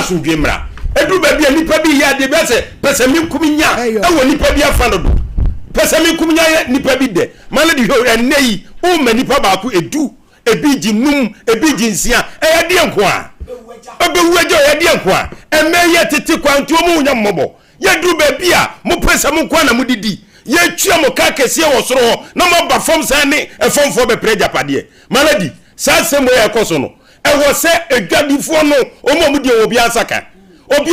asu dwemra edu ba bia nipa bi ya de be se pese mi kuminya e wo nipa bi afa no do pese mi kuminya nipa bi de maladi ho enei o ma nipa ba ko edu ebi jinum ebi jinsia e ye de nko a obewu ajo ye de nko a emeye tete kwantu mu nya mmobo ye du ba bia mo pese mo kwa na mo didi ye twia mo ka kese wo soro ho na mo ba fom san ne efomfo be preja pade maladi sa semo ye koso no e wo se edwadifo no o mo de obi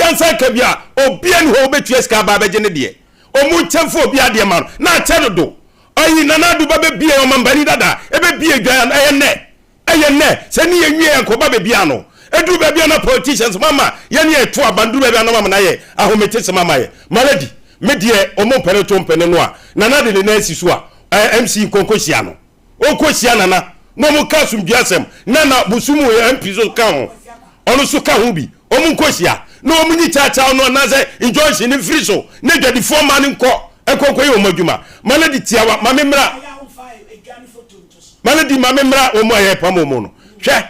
ansaka bia obi an ho betu eska ba beje ne de o mu chemfo obi ade ma na che do ayi na na do ba be bia o mambani dada e be bia dwan eye ne se ne ye nwie enko ba be bia no edu ba bia na politicians mama ye ne eto abandu ba bia na mama na ye ahomete se mama ye maladi medie o mo pere to mpene no a na na de na asi so a MC konkosia no o kosia na no mo ka sumbiasem na busumu ye MP so ka ho ono so ka ho bi o mo kosia no mo ni chacha no na say injunction ni free so ne dwadi forma ni nko ekoko ye o madwuma maladi tiawa mamemra maladi mamemra o mo ye pamo mo no hwe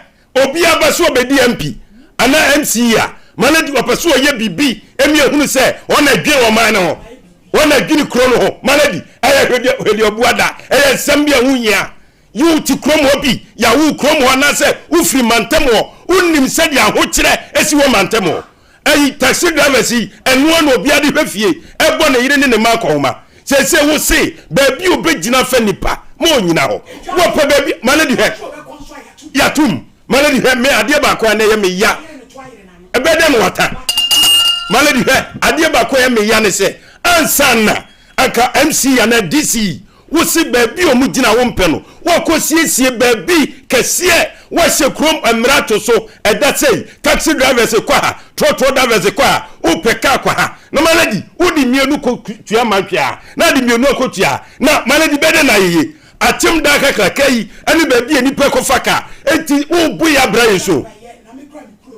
obi abaso obedi MP ana MC ya maladi opaso ye bibi emi ehunu se ona dwe o man no ona dwini kro no ho maladi aya hwedi obuada aya sambia hunya yu ti krom obi ya wu krom ho na se ufri mantemo unnim se dia ho kire esi wo mantemo ayi taxi driver si enu na obi ade hwefie ebo na yire ne ma akoma se wo se ba bi obegina fa nipa mo nyina ho wo pa ba bi maladi he yatum maladi he me ade ba ko na ye me ya ebede no wata maladi he ade ba ko ye me ya ne se ansana aka MC ya na DC wo se ba bi o mu gina wo mpe no wo ko siesie ba bi kese wo se krom amrato so eda sei taxi drivers kwa ha trotro drivers kwa ha o peka kwa ha na maladi udi mienu ko tua mantwa na di mienu ko tua na maladi bede na yeye atem da kakai ani ba bi eni pe ko faka enti wo bu ya bra so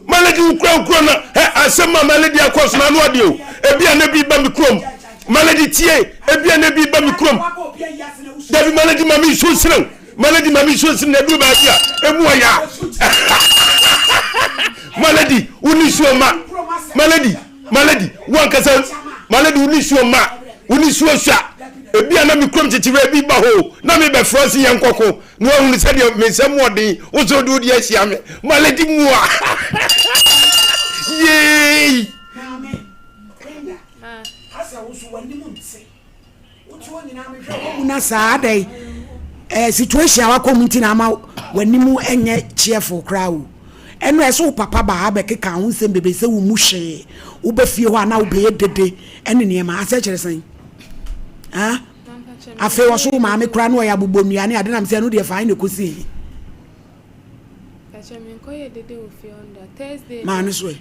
maladi ukro na asema maladi akoso na no ade o ebi anabi ba mi krom maladi tie ebi anabi ba mi krom dabi maladi mami so sire maladi mami so sire na du ba bia emu ya maladi unisuoma maladi wankasa maladi unisuoma unisuosha ebi anami krom chichiwe ebi ba ho na me be frosi yankoko no ahunu se de me se modin ozo do di asia me maladi mua yey una saadai situation wa community na ma wanimu enye cheerful crowd enu eso papa ba ha be keka ho nsem bebe se wo mu hwe wo be fie ho ana wo be dede ene ne ma ase kire sen ha afi wo so ma me kra no ya bobonua ne ade na me se no de fa ne kosi kache me ko ye dede wo fie onda Thursday ma ne so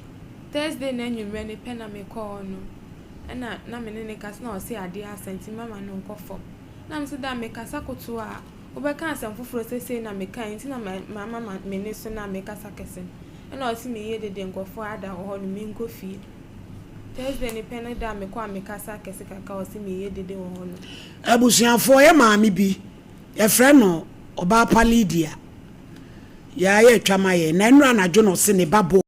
Thursday na nyumre ne pena me call no na me ne kasa na o se ade asenti mama no nkofo na me se da me kasa koto a obeka asem foforo sese na me kan nti na mama me ne so na me kasa kese na o se me ye dede nkofo ada ho no me nkofie Thursday ni pena da me kwa me kasa kese kaka o se me ye dede ho no abusuafo ye maami bi ye frɛ no oba palidia ya ye twama ye na nura na jo no se ne babo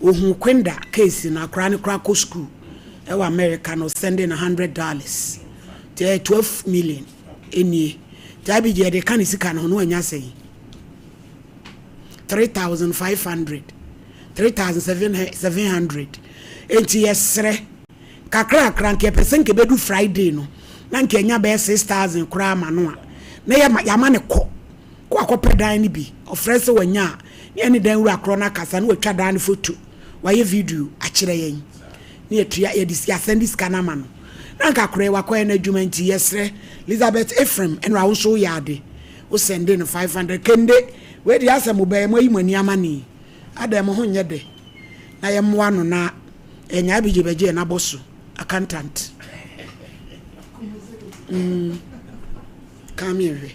ohun kwenda case na kra ne kra ko school e wa America no sending $100 to 12 million enie tabi je de kan sika no anya sei 3,500 3,700 enti yesre kakra nke person ke bedu Friday no na nke nya be 6,000 kra ma no a na ya ma ne ko akopedan ni bi ofrese wanya ne ene dan wura kro na kasa na watwa dan photo waye video a kire yen ne etua ye dis ya send this kana ma no na nka kro wa kwa na adwuma nti yesre Elizabeth Ephraim en wa so yade o send in 500 kende we di asem ba mo yimani amani adam ho nye de na ye mo ano na enya bije beje na boso accountant come here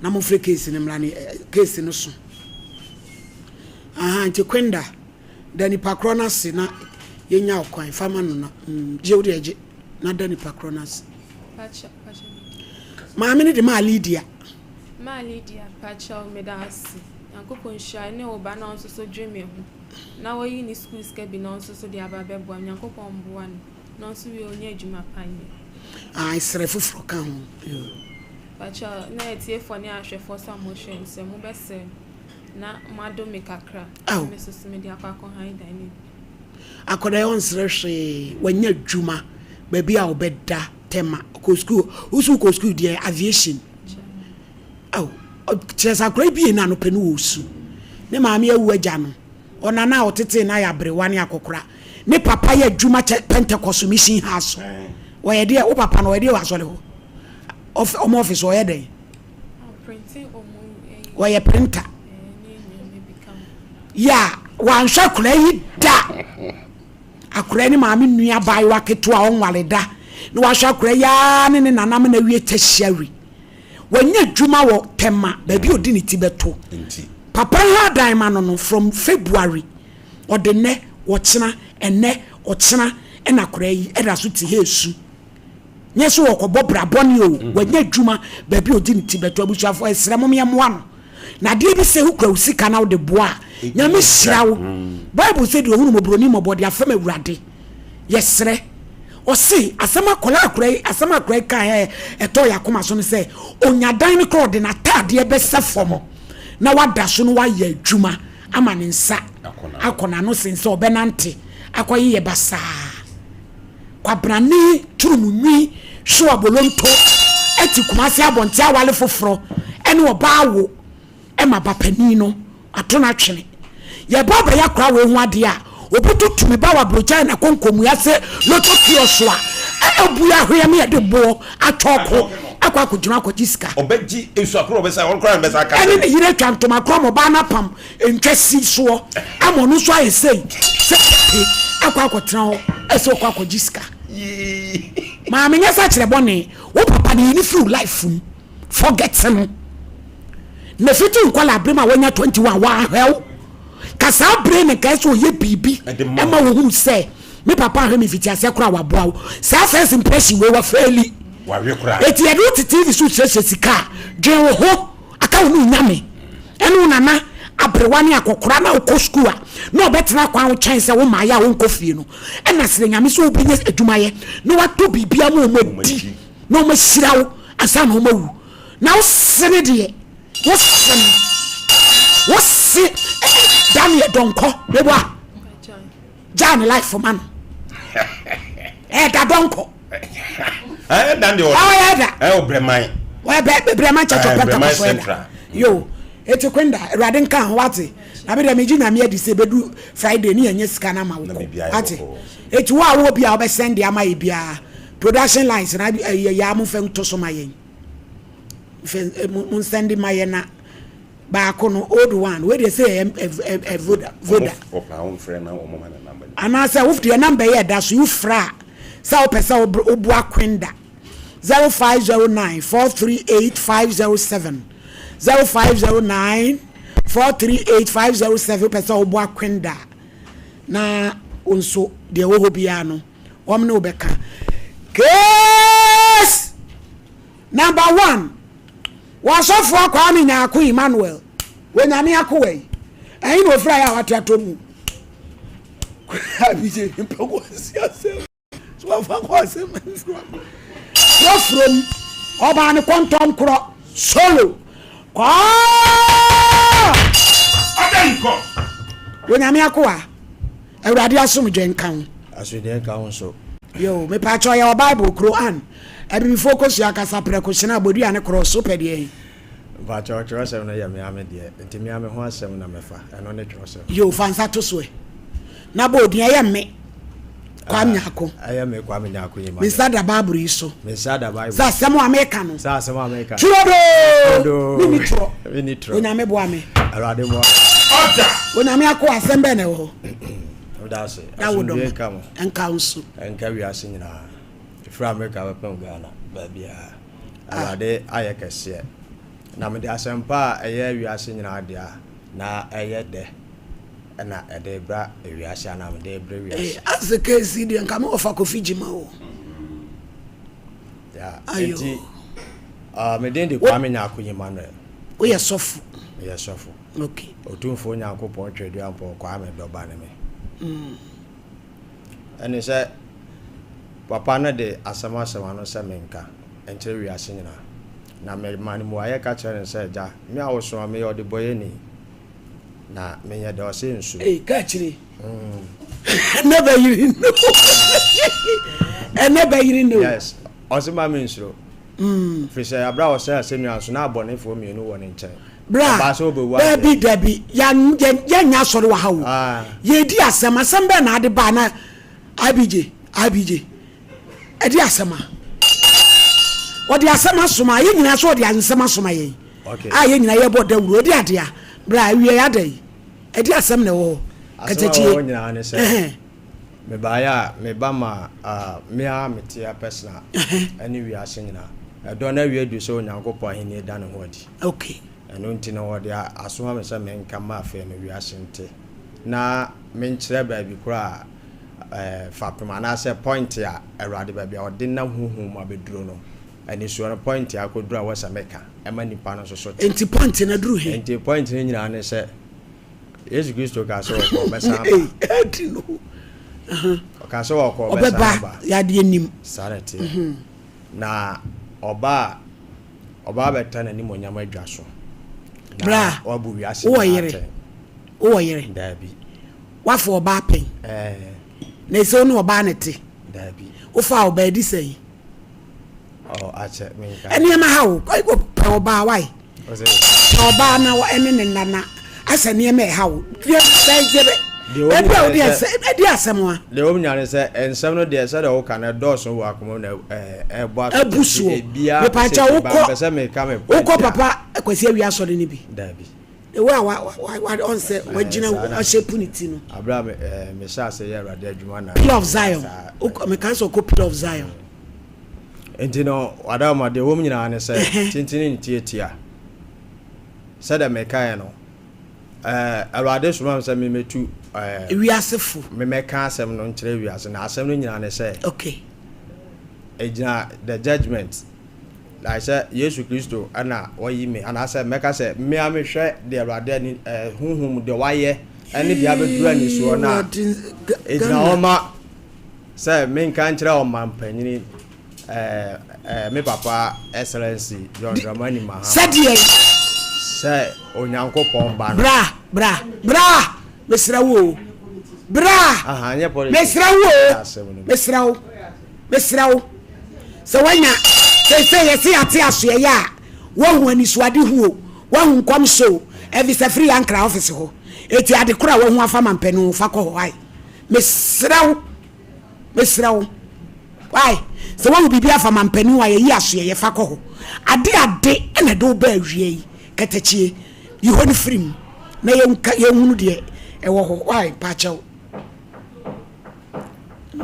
na mo free case ni mlani case no so nti kwenda dani pakronas na yenya okwan fama no na je wodi eje na dani pakronas pacha maami ni de ma Lydia pacha medasi yankopon sha ne oba na onso so dweme ho na we in school skebi no so de ababebo nyankopon boa no so we onye adwuma panye ai sere fufuro ka ho bacha na etie for ne ahwe for some motion se mo bese na mado me kakra me so me de akwa kon han dan akoda yon sere hwe wanya adwuma ba bia obeda tema ko school usu ko school de aviation chesa kra bi na no penu osu ne maame awu agya no ona na otete na ya brewa ne akokora ne papa ya adwuma Pentecost mission house wo ye de o papa no wo de wa sole ho office wo ye den printing wo ye printer ya wan hwa kra yi da akra ni maame nua bai wa keto a onwale da ne wa hwa kra ya ne nanam na wie tashiawi wanya adwuma wo tema ba bi odi ne ti beto papa ha dan ma no from February ode ne wo chena ene o chena ena kra yi era so ti hesu nyeso wo ko bobra boni o wanya adwuma ba bi odi ne ti beto abusuafo esre mom ye moa no na de bi se hukra usika na wo de boa nyame hirawo Bible say de ohunu mobroni mobode afam awurade yesre o si asama kola akrai kan eto yakoma so ne se onyadan ne kro de na tade be sefom na wada so no waye adwuma ama ne nsa akona no sense obenante akoye ye basa kwabrani turumunwi so abolonto eti kumase abonte awale foforo ene obawo ema bapani no atona twene ye baba yakra we hu ade a obutu tumi ba wa brocha na konkomu ya se loto kioswa obuya hwe me de bo atoko akwa kujuna akojisika obeji esu akro be sa won kra be sa ka ene yire twantoma kro mo ba na pam entwasi so amonu so ayesei akwa akotran ho ese okwa akojisika ma me nyasa kire bone wo papa ni ni free life forget no na fitu nkwala brema wanya 21 wa hell kasa brain ka so ye bibi ema wo hu se me papa ha me fiti ase kura wa boa sa first impression we wa fairly wa we kura eti e do tv so chese sika dwen wo ho aka wo nyame enu nana abrewa ne akokora na ko school a na obetena kwa wo chan se wo ma ya wo nkofie no ena sere nyame so obi nye adumaye no wa to bibia mo di no ma shirawo asa no ma wu na wo sene de wo se Daniel donko beba Jan life for man da donko Daniel Bremai Bremai chacho Pentecost yo eti kwenda Awurade nka ho wate na be dem gina me adi se bedu Friday ni anye sika na ma wo ate eti wo bia wo be send ama ye bia production lines na ya mo fem to so ma yen mun send ma yen na ba kono old one where they say voda own friend na omo man number ana say wo the number here that you fra say opesa obu akwenda 0509438507 0509438507 opesa obu akwenda na onso de wo bia no wom na obeka case number 1 wasofo akwa mi na akụ Emmanuel we nyame akụwe ayi no fra ya watiato mu abije mpego siase so afa kwa sem no from oba ne kontom kro solo kwa adanko we nyame akụwa Awurade asomdwe nkan asode nkan so yo me pa cho ya Bible Quran abi focus ya kasa prekoshina abodi ane cross opede yi ba cho sem na ya me ame de ntimi ame ho asem na mefa eno ne twosem yo fansa to so na bodi ya me kwa nyako aya me kwa me nyako yima me sada Bible iso me sada Bible sa semo America no sa semo America churodo ni tro onya me bo ame Awurade mo order onya me akọ asembe ne ho odase asundwe kamo enka unsu enka wi ase nyina fra America ba pam Ghana ba bia Awurade aye kese na me de asempa eye wi ase nyina dia na eye de na ede bra wi ase na me de bra wi ase azeke sidi enka me ofa kofi jima o ya enti me de kwa me nyako Emmanuel we ye sofu yes sofu Okay. Otumfo Nyankopɔn twɛdu ampo kwa me dɔba ne me. Ɛne sɛ papa no de asɛm no sɛ menka ɛnkyerɛ wiase nyina. Na me mane mu ayɛ ka kyerɛ ne sɛ gya me awoso me ɔde bɔyɛ ni. Na me yɛ de ɔse nsu. Ka kyerɛ. Never you know. And never you know. Yes. Ɔse ma me nsuro. Fi sɛ abra ɔsɛ asɛm nua so na abɔne fo mienu wɔ ne nkyɛn. Bra, Debbie, yan sorry, how ye dear Sama, some ben had the banner. IBJ, Ediasama. What the Asama Suma, you know, so the Ansama Suma. Okay, I ain't know about the wood, dear. Bra, we are day. Ediasam no. Me baya, me bama, mea, me tia persona, any we are singing. I don't know where you saw Nyankopa in your done what. Okay. Ɛno nti no wɔde aso me sɛ menka ma afɛ no wiase nte na menkyerɛ baabi kora fapem anaasɛ point a awurade baabi a ɔde na huhum abɛduro no ɛne so no point a akɔduru a wɔsɛ meka ɛma nipa no so enti point na duru he enti point no nyinaa ne sɛ Yesu Kristo ka sɛ ɔkɔ bɛsa ɔka sɛ ɔkɔ bɛsa yade anim sarete na ɔba bɛta n'anim onyam adwa so. Bra, oh yere, Dabi. What for bapping? They say no banity. Dabi. O foul bed say. Oh, I check me. And near my house, I go power bar. Why? Power bar now, and nana. I said near me how. Someone. The woman said, and some of the said, oh, can a dozen walk on a bush, a beer, a patch of papa, I could say we are sorry, Nibby. Dabi. What on said, when you know, I say Punitino. Abraham, Messiah, say, Jumana. Pill of Zion. Oh, council copy of Zion. And you know, Adama, the woman, and said, Tintin Tia. Said a mecano. Awurade soma sɛ me metu wiasefo me meka asɛm no nkyerɛ wiase na asɛm no nyina ne sɛ okay egina the judgment like sɛ Yesu Kristo ana wayi me ana sɛ meka sɛ me a mehwɛ de Awurade ni honhom de wayɛ ɛne de abɛdura ni so na egina homa sɛ me nka nkyerɛ ɔmampanyini me papa excellency John Dramani Mahama say Onyankopon ba bra mesra wo bra mesra wo so wanya say yesi ate aso ya wo hu ani so ade hu wo hu nkom so every free ankra office ho eti ade kura wo hu afa mampenu fa ko why mesra wo why so wo bibia afa mampenu wa ye aso ye fa ko ho ade ena do ba awie ketachie you hold free na ye hunu de e wo ho why pacho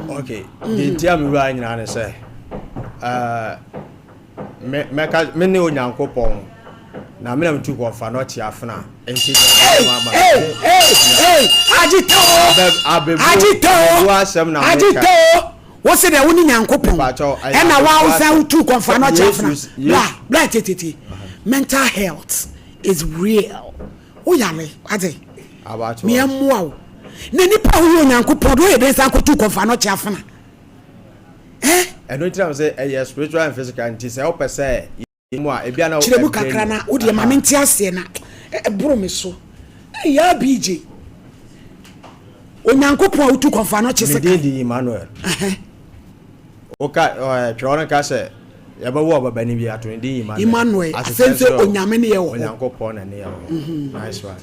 okay the tia me wa nyina ne say me ne Onyankopon na me na mtu ko fa no tia afna enti agito wo se de wo ni Nyankopon e na wa wo sa utu ko fa no tia afna bla tete mental health is real. Oh yale, ade. About me amwa. Ne nipa wo Nyankopon do e den san ko tu konfa no chiafana. I don't tell say spiritual and physical and say help say mu a ebia na chire mu kakra na wo de ma menti ase na bro me so. Ya BJ. Onyankopon wo tu konfa no chise ka. Di Emmanuel. Oka twona ka say yaba wo baba ni bi ato ndi Emmanuel asense onyame ne ye wo Onyankopon na ne ye wo nice one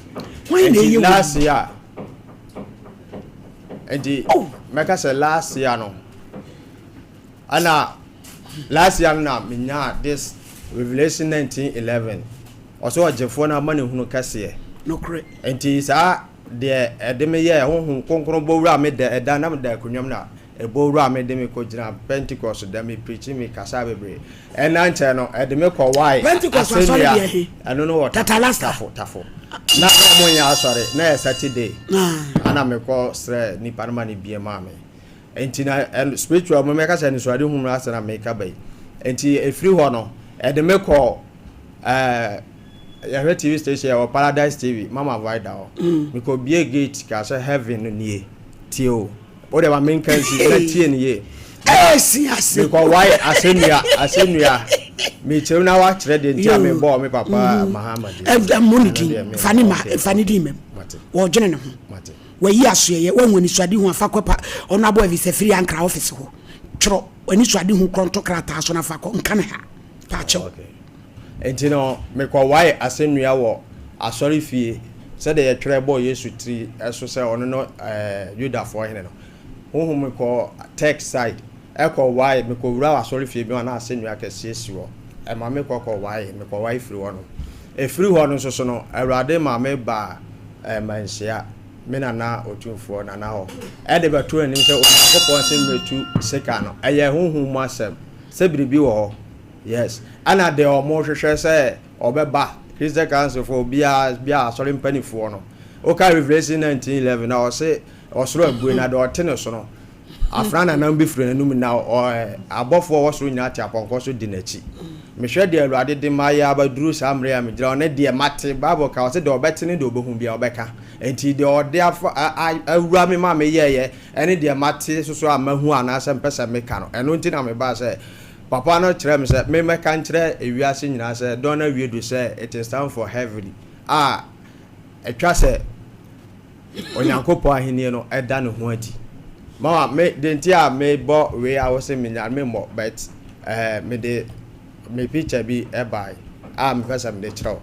why na ye last year enti meka say last year no ana last year na menya this Revelation 19:11 also agefo na ma ne hunu kase no correct enti sa de edeme ye honhom konkron bowura me de eda na me da konwam na ebowura me de me ko gina Pentecost de me preaching me kasa bebre ena nche no de me ko why Pentecost so de he I don't know what tafo na mo nya sorry na Saturday ana me ko sre ni panama ni bie ma me enti na spiritual mo me kasa ni so ade hunu asa na me ka bai enti efiri ho no de me ko ya TV station or Paradise TV mama void down me ko be gate ka say heaven nie tio o de ma men kan si na tie nie see because why asenua me cheru na wa kire de ntia me bo me papa Muhammad moniki fani di mem wo dwene ne ho wa yi asoye wa nwani suade hu afa kopa ono abo vi se free ankra office ho tro ani suade hu kronto krata so na fa ko nka ne ha pa che enti no me ko why asenua wo asori fie se de ye twere bo Yesu tri eso se ono no Juda fo hene no hu me ko tech side eko why me ko wura asori fie bi na asenua kese si wo e ma me ko why me ko why free wo no e free ho no so no awrade ma me ba manhia me na otumfo na ho e de beto anim se onakopon se metu seka no eye honhum asem se biribi wo ho yes ana de omo hwehwe se obeba Christian Council for bia sorry mpanifo no o ka Revelation 19:11 na o se osoro abu na de otene so no afrana na mbi fure nanum na abofo wo so nyina tia ponko so di nachi mehwe de aluade de maya abaduru samre ya megira one de mate bible ka o se de obetene de obohu bia obeka enti de ode awura me ma me yeye ene de mate so amahu ana se mpesa meka no eno nti na me ba se papa no kire me se me meka nkire ewiase nyina se don na wiedu se it is time for heaven etwa se onyankopo ahenie no eda ne ho adi mama me dentia me bo we I was me mo but me de me picture bi e bai me pesa me de chiro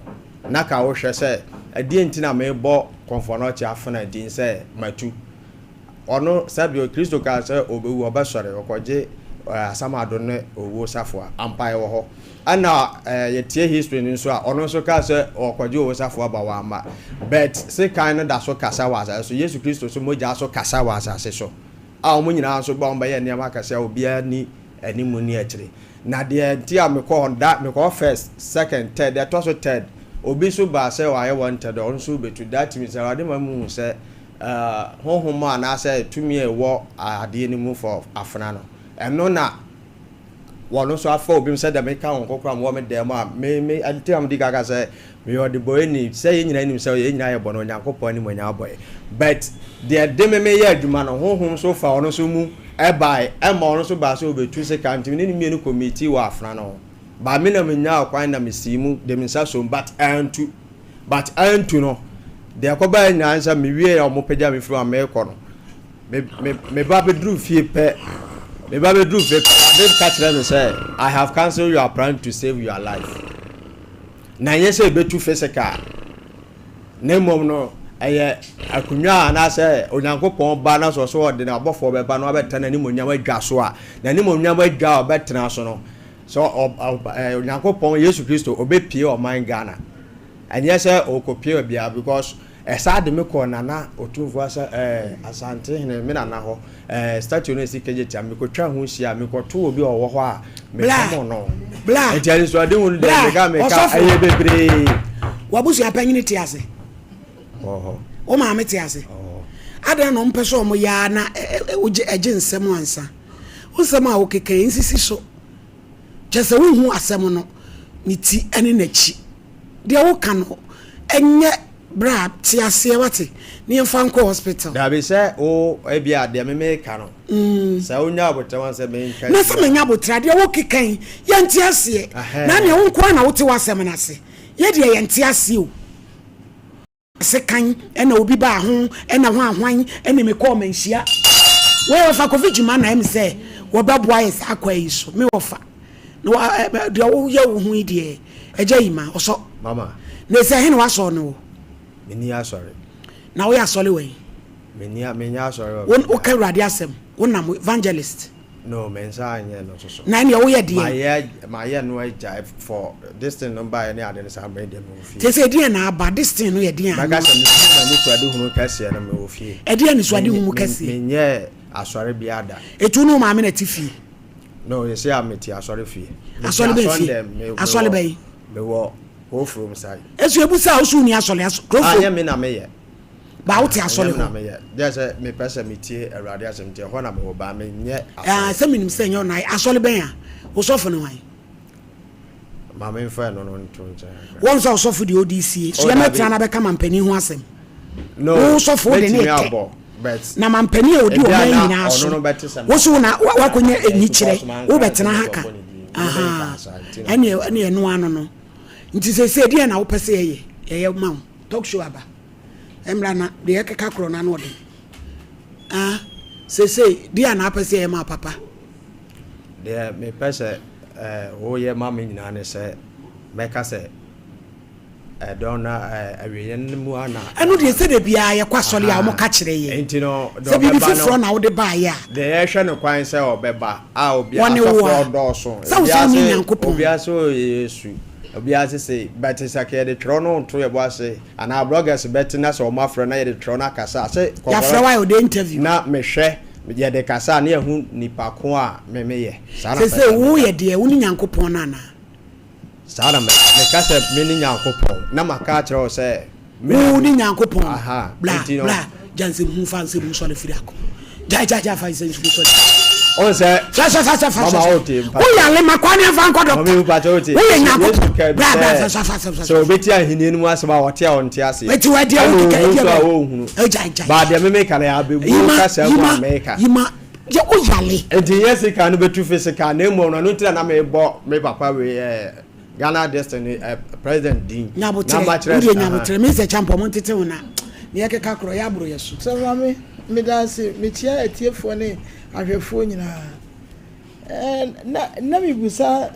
na ka wo hwe se ade ntina me bo konfono chi afana din se matu ono sabio Kristo ka se obewu obesore okoje asamado ne owo safo ampai wo ho ana yetie history ni so a ono so ka se okoje owo safo aba wa ma but se kan no da so kasa wa so Yesu Kristo so moja so kasa wa se so mo nyina so ba mba ye ne makase obia ni animu ni akire na de ntia me ko onda me ko first second third that was third obi so ba se wa ye wanted on so betu that means ade mamu se honhom na se tumi e wo ade ni mu for afana no eno na wono so afa obi se da me ka won kokra mo me dem a me antia me diga se me o de boy ni se ye nyina ni se ye nyina ye bono nyankopon ni mo nya boy but de dem me ye aduma no honhom so fa ono so mu e bai e ma ono so ba so obetu se kan timi ni mienu committee wa afana no ba me na me nya akwan na me simu de me sa so but antu no de akoba nya ansa me wie o mo pagya me fru me ko no me ba bedru fie pe me ba bedru fie they catch them say I have cancelled your plan to save your life na yese betu feseka na mom no eye akunwa na say onyankopon ba na so de na abofo be ba no abetana ni monyam adwa so a na ni monyam adwa obetena so no so onyankopon Yesu Kristo obepie o man Ghana and yes okopie bia because esade me ko nana otumfu asa asante hene me nana ho statue no sikeje tia me ko twa ho hia me ko to obi owo ho a me komo no bla e jari so ade hu de me ka aye bebre wabusu apanyini ti ase o ma me ti ase ada no mpeso mo ya na eje nsem ansa nsem a okeke nsisi so chese wo hu asem no ni ti ene nachi de wo kan no enye bra ti ase wate ni mfa nko hospital da be se o ebia de me ka no se onya abotawa se me nka na se menya abotra de wo kekan ye nti ase na ne wo nko na wote wasem na ase ye de ye nti ase o se kan ena obi ba ho ena ho ahwan ena me ko manhia we ofa covid man na em se wo baboa yes akwa yi so me ofa no de wo ye wo hu ide eja yima oso mama na se hin waso no meni asori na we asori we meni asori won o ka radi asem won na evangelist no mensa anye no so na ne wo ye de my year no I for this thing no buy any other say me dem wo fi te say de na aba this thing no ye de an maga say me so ade hunu kase na me wo fi e de ni so ade hunu kase menye asori bia da etu no ma me na ti fi no you say am ti asori fi asori be fi asori be me wo go from side esu ebusa osu ni asori anye me na me ye ba uti asole ho there say me person me tie awrade asem tie ho na me wo ba me nye se minim se nyo na asole ben a wo so fo no wan Mama friend no ntonche. Once also for the ODC. So you metra na be ka mampani ho asem. No. So for the net. But na mampani e odi o man nyina so. Wo so na wakonya enyikire. Wo betena haka. Aha. Ene eno ano no. Nti se dia na wo pese ye ma talk show aba. Emra na de ekeka kro na no de. Se dia na pese ye ma papa. De me pese wo ye ma me nyina ne se meka se dona awiyen mu ana anu de se de bia ye kwasole a mo ka kire ye enti no do be ba no na wo de ba ya de ye hwe ne kwan se obeba a obi asofo do so obi aso Yesu obi asese betisake de tro no to ye bo ase ana bloggers betina so ma frɛ na ye de tro na kasa se ya frɛ wa o de interview na me hwɛ ye de kasa na ehu nipa ko a me ye se wo ye de wo ni Nyankopɔn na na Sada me kasa me ni Nyankopɔn na maka kyerɛ sɛ wo ni Nyankopɔn aha bla janse hu fanse mu so le firi akɔ ja fa ise nsu so on sɛ fa mama oti wo ya le makwane fa nkɔdɔ mama pa oti wo ye Nyankopɔn bla fa so beti ahini nu asɛm a wɔte a wɔnte ase beti wadi a wo kika dia ba de me kala ya be bu kasa mu America je o yale enti yesika no betu fisika na emu no ntira na me bɔ me papa we Ghana Destiny President Dean Nyabotre me se champo mo tete una ne yekeka kro ya bro yesu so mama me dance me tia etiefo ne ahwefo nyina na mi busa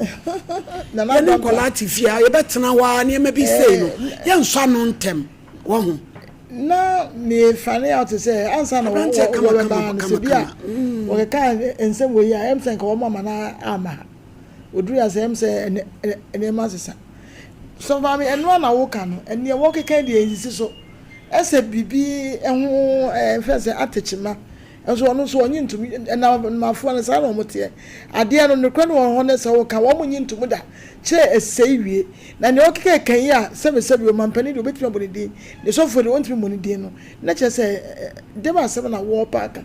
na kolati fia ye betena wa ne ma bi sei no ye nso no ntem wo ho na me fane out say answer na wo ba se bia wo ka ensem wo ya em sen ka wo mama na ama oduru asem se ene masesa so ba me eno na wo ka no ene wo keka de ensi so ese bibi eho fese atechima enso ono so onyi ntumi na mafo na sa na omote ade no nekwa no ho ne se wo ka wo munyi ntumu da che esei wie na ne okeka kan ya sebe o mampani de obetumi bonidi ne so for de ontumi bonidi no na che se de ba sebe na wo park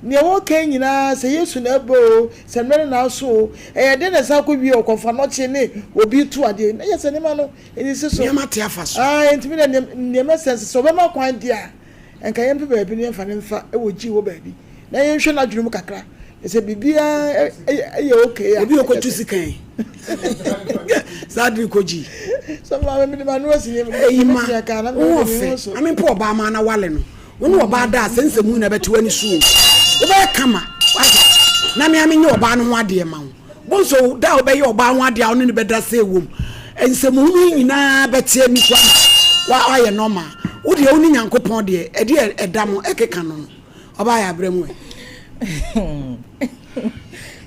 ne wo kan nyina se Yesu na ebo se mere na so de na sa ko wie okofa no che ne obi tu ade na yese ne ma no eni se so ne ma te afa so entumi ne ma sense so be ma kwan dia enka yempe ba bi ne mfa ne mfa e wo ji wo ba bi na ye hwe na dwunu kakra ese bibia e okay obi okotu sikan sadri koji so ma me ma no si eyima wo fe ami po ba ma na wale no wonu oba da sense mu na betu ani su wo be kama na me ami nye oba no ho ade ma wo bonso da wo be ye oba ho ade a wo ne be da se wom ensemu hu nyina betie mi kwa wa aye normal wo de oni Nyankopɔn de e de edam ekeka no oba ya bremu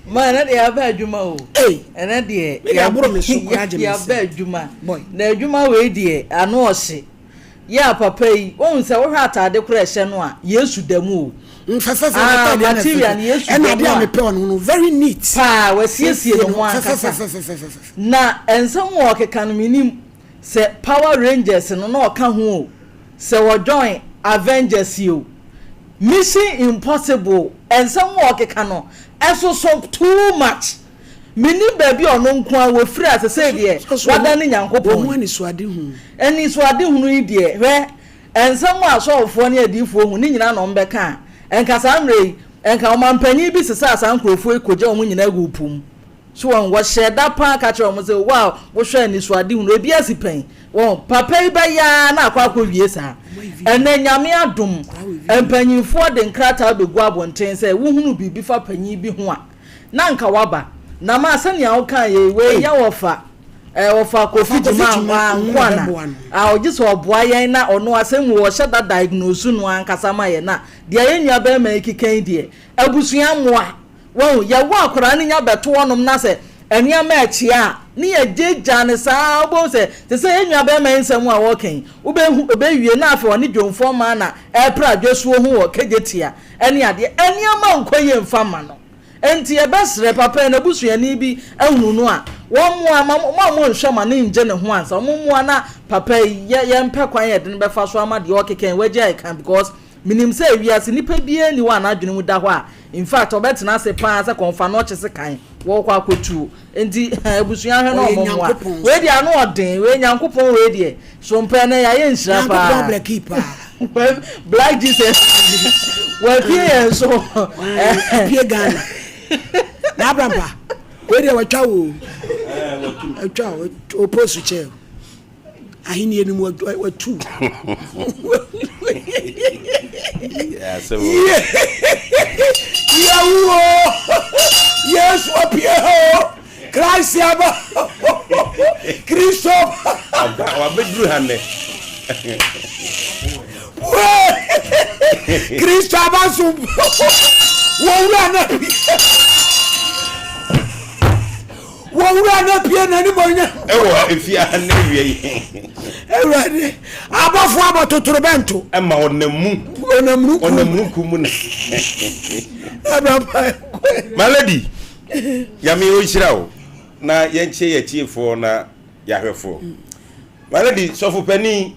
mana de aba adwuma o ena de ya buru me so kwa je me ya ba adwuma na adwuma we de ano ose ya papa yi won se wo hwa atade kura ehye no a Yesu damu o mfefefe material ni Yesu ena de am pe no very neat pa wasiesie no ho akasa na ensem wo keka no minim se Power Rangers no na oka ho o se wo join Avengers you Mission Impossible and some work no eso so too much mini baby ono nko a we free as say there wada ne Nyankopɔn ani suade hu ani suade hu yi there hwe ensam asofo ne adifo hu ni nyina no mbeka enkasa mrei enka o mampanyi bi sesa asan krofo ekoje o nyina gupum so won wo sheda pa ka kire o mo say wow wo hwe ani suade hu ebi asipen won papa yi ba ya na akwa wie sa ene nyame adom empanyimfo de nkrata begu abonten say wo hunu bibi fa panyi bi ho a na nka waba na ma asania wo kan ye we ya wofa wofa kofi juma nkwana a ogise oboa yen na ono asem wo sheda diagnose no ankasa ma ye na de ye nua ba ma ekikan de abusua moa wo ya wo akora ne nya beto wonom na se enia ma achi a ni ejeja ne saa obo se enua be ma nsam a woken obe wie na afa oni dwonfo ma na epra dwesuo ho wo kejetia ene ade enia ma nkoye mfama no enti e besre papa na busuani bi ahunu no a wo mo nhwe ma ne nje ne ho ansa mo na papa ye mpe kwan ye de ne befa so ama de okeken waje I can because minim say wiase nipa bia ni wa na adwene mu da ho a in fact obetena se pan se konfa no chese kan wo kwa akotu enti abusuya hwe no mo wa we dia no odin we nyankopon we die so mpa na ya ye nhira pa black Jesus we pie so pie Ghana na abrampa we dia watwa wo atwa o post che ahini enu watu yawo yes opio Christ aba Kristo wa bedru hanne Kristo aba so wawura na pie na ni bonya ewo efia na wie ewrade abafo abototoro bento ema onamru kumu na ababa malady yami o shirawo na yenche yetiefo na yahwefo malady sofo pani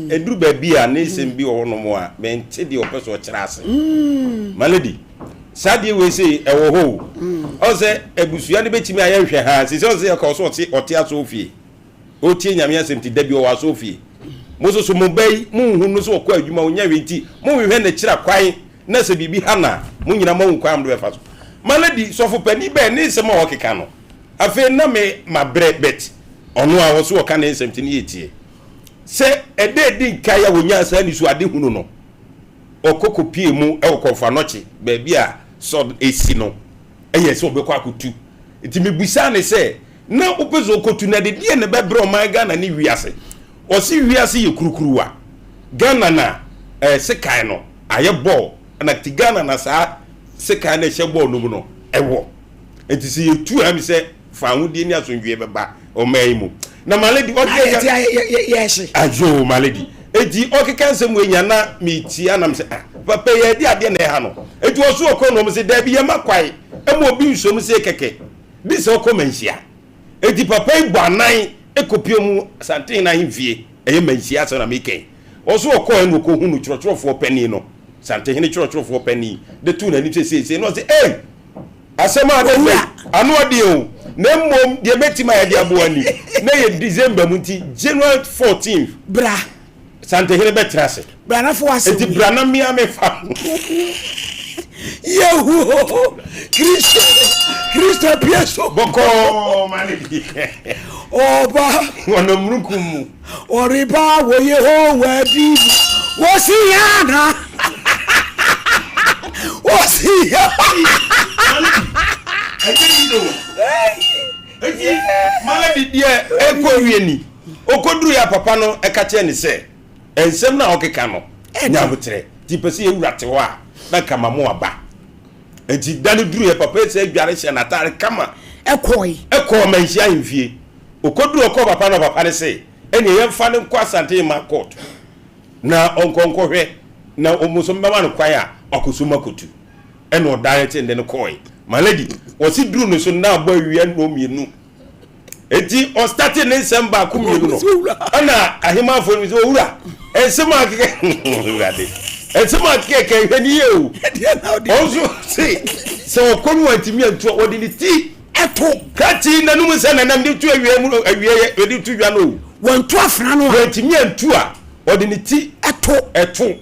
eduru ba bia na isem bi wo no mo a mente de opeso o kira ase malady sadie we say ewo ho o se ebusua ne betimi ayehwe ha se se o ko so oti aso ofie o tie nyame asem ti da bi o wa so ofie mo so mo bai mo hu no so ko adwuma o nya wenti mo hwehwe na kira kwan na se bibi hana mo nyina mo nkwan do be fa so malady sofo pani be ne se mo okeka no afi na me mabre bet ono a wo so ka na nsem ti ne yetie se ededi nkaya wonya asa ni so ade hunu no okoko pie mu e okofa noche ba bia so esi no eye se obekọ akotu enti mebusa ne se na opezo okotu na de die ne bebre o man Ghana ni wiase o si wiase ye kurukuruwa Ghana na sekai no aye ball na ti Ghana na sa sekai na hye ball no mu no ewo enti se ye tu am se fa ahudie ni asonwie beba o mai mu na malady o yes ajo malady edi okeka we nya na meti anam se papa ye di ade na ha no edi oso okono mo se da bi ye makwai emo obi nsom se keke bi se okomanhia edi papa igbo anan ekopio mu santin na himfie eye manhia so na meken oso okon no ko hunu chorochrofo pani no santin ne chorochrofo pani de tu na ni se no se asema de anu ade o na mom de betima ya de aboani na ye December munti January 14th bra sante hele betrase brana fo wase eti brana mi amefa yehu Kristo pieso boko malidi oba wana mrukumu oriba wo Yehowa di wosiyana eti maladi die eko wieni okoduru ya papa no ekache ni se ensem na okeka no nyabutre ti pese ewurate ho a na kama mo aba enti danu duru ya papa se adware hye na tare kama eko manhia himfie okoduru okọ papa no papa ne se ene yemfa ne nkwa asante ma court na onkonko hwe na omusom bema no kwan a akosuma kotu ene o direct ende no koi malady osi duru no so na agba wiye no mienu eti o start ne semba ku mienu no ana ahima fo mi so owura ensema akeke urade ensema akeke hwani ye o onso se okonu antimi antu odi ni ti eto kati na numu se na nam de tu awie mu awie odi tu dwa no wantu afra no antimi antu a odi ni ti eto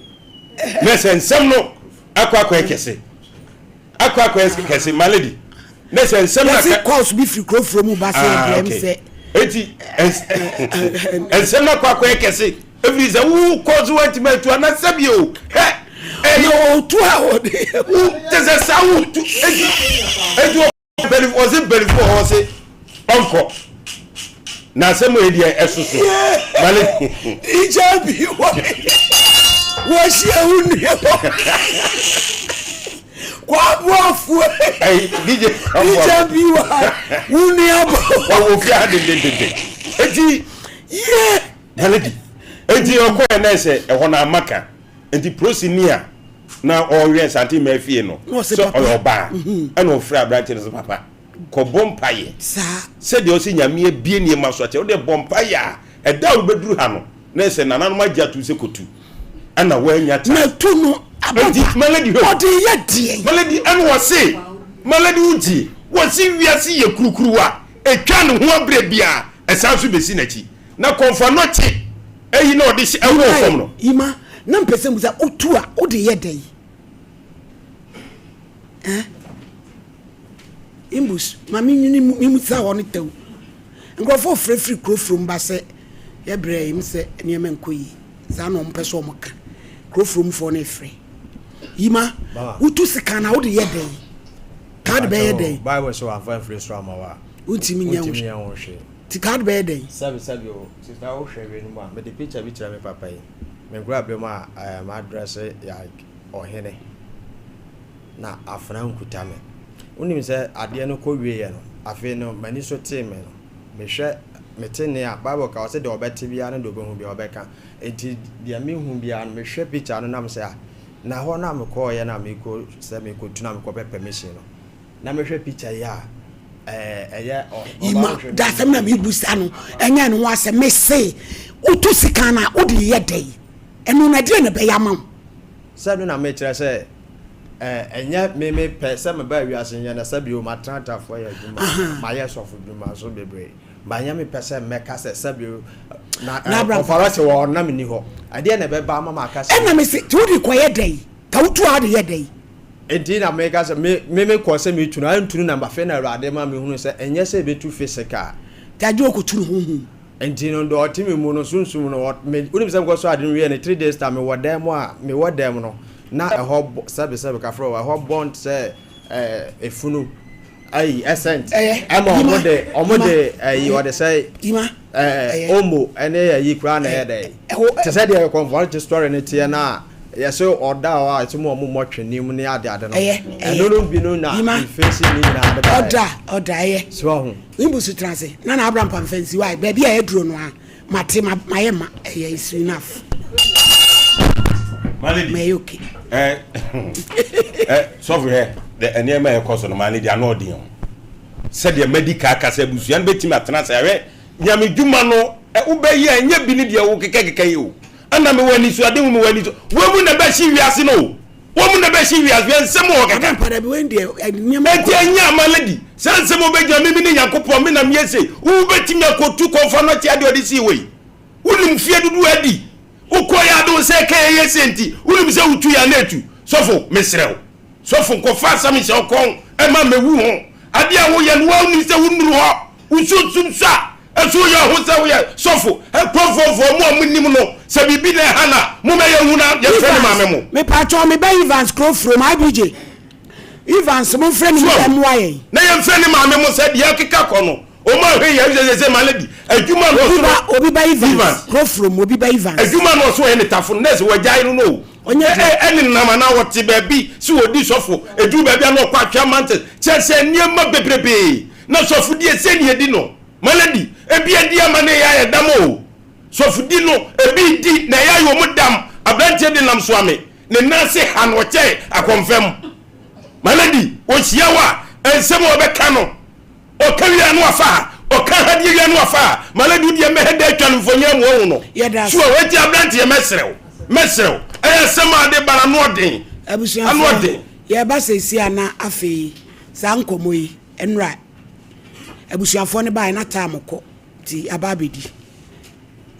na sensem no akwa ekese ekese malady na sensem na ka course bi free crop from ba say dem say eti ensem akwa ekese every say who cause what me to na sabio yo tu a odi tese sawu tu eti believe was it believe for say onko na semo e dia esoso malady ijabi wo shia uni kwa bofu DJ biwa uni abo wo fi ade eti malady eti okọ na ese ehọ na amaka enti prosinia na owe santi mafie no so oba ana ofra branch no papa ko bompaye se de o si nyame bie nie maso ache o de bompaye e da o beduru ha no na ese nananom agya tu se kotu ana wanya ta na tu no abodi melody ho odi ye die melody an wo se melody uji wo si wiase ye kurukuruwa etwa ne ho abre bia esanso besi na chi na konfa no chi eyi na odi ewo fom no ima na mpese muza otu a odi ye den imbus mami nyini mimusa won tew ngrofo frefri krofrom ba se ye bre im se niam enkoyi za no mpeso omka krofrom fo na efre ima utu sika na odi ye den card be ye den bible so afa free strama wa untimi nya wo ti card be ye den sabi o sister o hwe ni ma me the picture bi tira me papa yi me grab dem a my address ya Ohene na afra nkuta me unim se ade no ko wie ye no afi no mani so team no me hwe metene a bible ka o se de obete bia no do behu bia obeka enti dia me hu bia no me hwe picture no nam se a na ho na me ko ye na me ko se me ko tuna me ko be permission no na me hwe picture ya eye ima da sem na me busa no enya no wa se me se utu sika na odi ye den enu na de na be ya mam sabi na me kire se enya me pe se me ba wiase nya na sabi o matranta fo ya djuma ma ye sofu djuma so bebre ba nya me pe se me ka se sabi na ofara se wo na me ni ho ade na be ba mama ka se ena me se tu di koye den ka utu ade ye den enti na me ka se me ko se me tunu an tunu na ba fe na awade ma me hunu se enya se be tu physical taje okuturu huhu enti no do otimi mu no sunsum no me unim se ko so ade no we na 3 days time me wodam a me wodam no na eho sabe ka fro eho bond say efunu ai essence ama omode ai what they say ima omo ene yi kra na ede te say dey convert story ne tie na yeso oda wa itumo mo twanim ne ade no eno bi no na face ni na oda ye so ho imbusu transe na Abraham pamfansi why baby a eduro no a mate mayema is enough malady okay so for here the enema e course no malady anodin said the medical kasa busuan betimi atena say we nyame dwuma no ubeyi anya bi ni de wo kekeke yi o ana me wani so ade mu wani so wo mu na ba shi wiase no wo mu na ba shi wiase nsem wo kaka para bi wendi nyama eti anya malady sansem obegya me ni yakopɔ me na me yese wo betimi akotu konfa no ti ade odi si we unim fie dudu adi ukoya do se ke yesenti unim se utu ya netu sofo mesrew sofo ko fa sami se okon e ma mewu ho ade a wo ye no wa ni se wunuru ho usutsum sa esu ya ho se wo ye sofo e profofo mo amunim no se bibi na hana mo me ye huna ye fere ma me mo me pa cho me ba Evans Crow from IBJ Evans mo frɛ ni dem waye na ye fere ma me mo se de akeka ko no o ma hwe ye se malady adwuma no so obi ba Evans Crow from obi ba Evans adwuma no so ye ne tafo nurse wajai no onye eni nama na wote baby si wodi sofo edu baby na okwa atwa mante chese niema bebrebe na sofo die se ne edi no malady ebi edi amane ya damo sofo di no ebi di na ya yo mudam abrantie de nam so ame ne nase han wo che akonfem malady o hiawa ensem obeka no o kawia no afa o ka hadie wia no afa malady die me hede atwa no fonya mu wo no so weti abrantie mesrew sema de bara no den abusuafo ye ba sesi ana afi sa nkomo yi enra abusuafo ne ba na tamko ti ababedi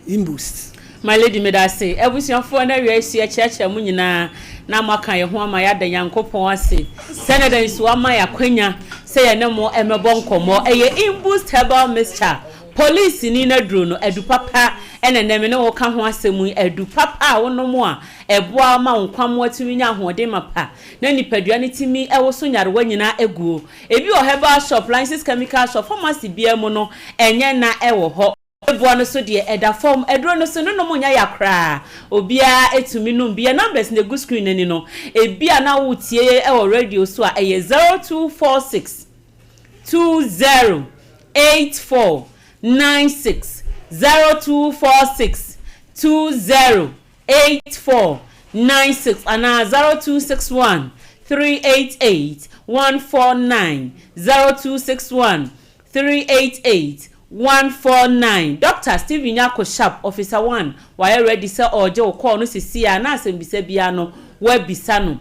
imbus my lady me da say abusuafo na wi asu achiacha mu nyina na maka ye ho ama ya da yankopon ase senada nsu ama ya kwanya say ye ne mo emebo nkomo eye imbus herbal mixture police ni na duro no edu papa eneneme ne wo ka ho asemu edu papa wonomo a eboa ma nkwam atumi nya hoode mapa na nipadua ne timi ewo so nyarewa nyina eguo ebi o herbal shop license chemical shop pharmacy bia mu no enye na ewo ho eboa no so de eda form eduro no so no mo nya yakra obia etumi no bia numbers na go screen ani no ebia na wo tie ewo radio so a eye 0246 208496 0246 208496 and 0261 388 149 0261 388 149 Dr. Stephen Yako Sharp Officer 1 why ready sir oje okọ no sisi a na asembisa bia no wa bisa no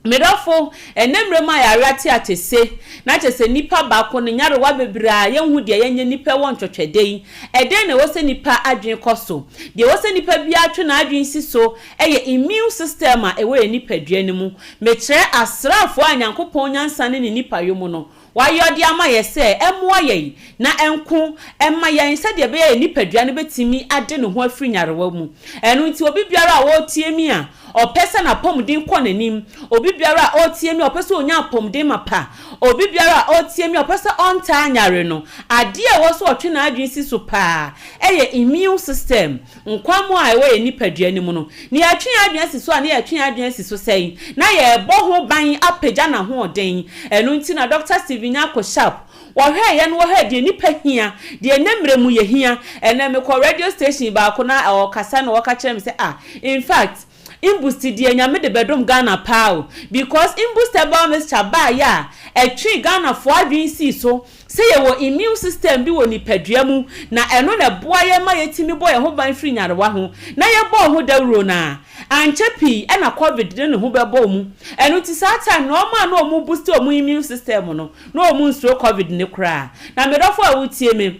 medofo enemre ma ya rati atese na chese nipa baako ne nyare wa bebra ye hu de yenye nipa won twetwedei eden na wose nipa adwen koso de wose nipa bia atwe na adwen siso eye immune system a ewe nipa duane mu mekire asrafo anyankopon nyansane ne nipa yomu no wayodi ama yese emwa ye na enku emma ye se de be ye nipa duane betimi ade ne ho afiri nyarewa mu enu nti obi biara a wo tie mi a opese na pomden kɔ nanim obi biara otie mi opese onya pomden mapa obi biara otie mi opese onta anyare no ade a wo so otwe na adwen si so pa eye immune system nkwamo a ewe nipa duane mu no ni atwe adwen si so a na atwe adwen si so sei na ye bɔ ho ban apagya na ho oden enu nti na Dr. Stephen Yako Sharp wɔhwɛ yɛ no wɔhwɛ de nipa hia de enemre mu ye hia ena me kɔ radio station ba ko na ɔkasa na wɔka kyerɛ me sɛ in fact imboost di enyame de bedom Ghana pao because imboostable Mr. Baya etwi Ghana for adwin si so say ye wo immune system bi wo ni padua mu na eno na boa ye ma yetimi boy ho ban free nyarewa ho na ye bo ho dawro na anchepi e na covid de ne ho bebo mu eno ti sa time no ma na omu boost omu immune system no na omu nstro covid ne kra na medofo a wutie me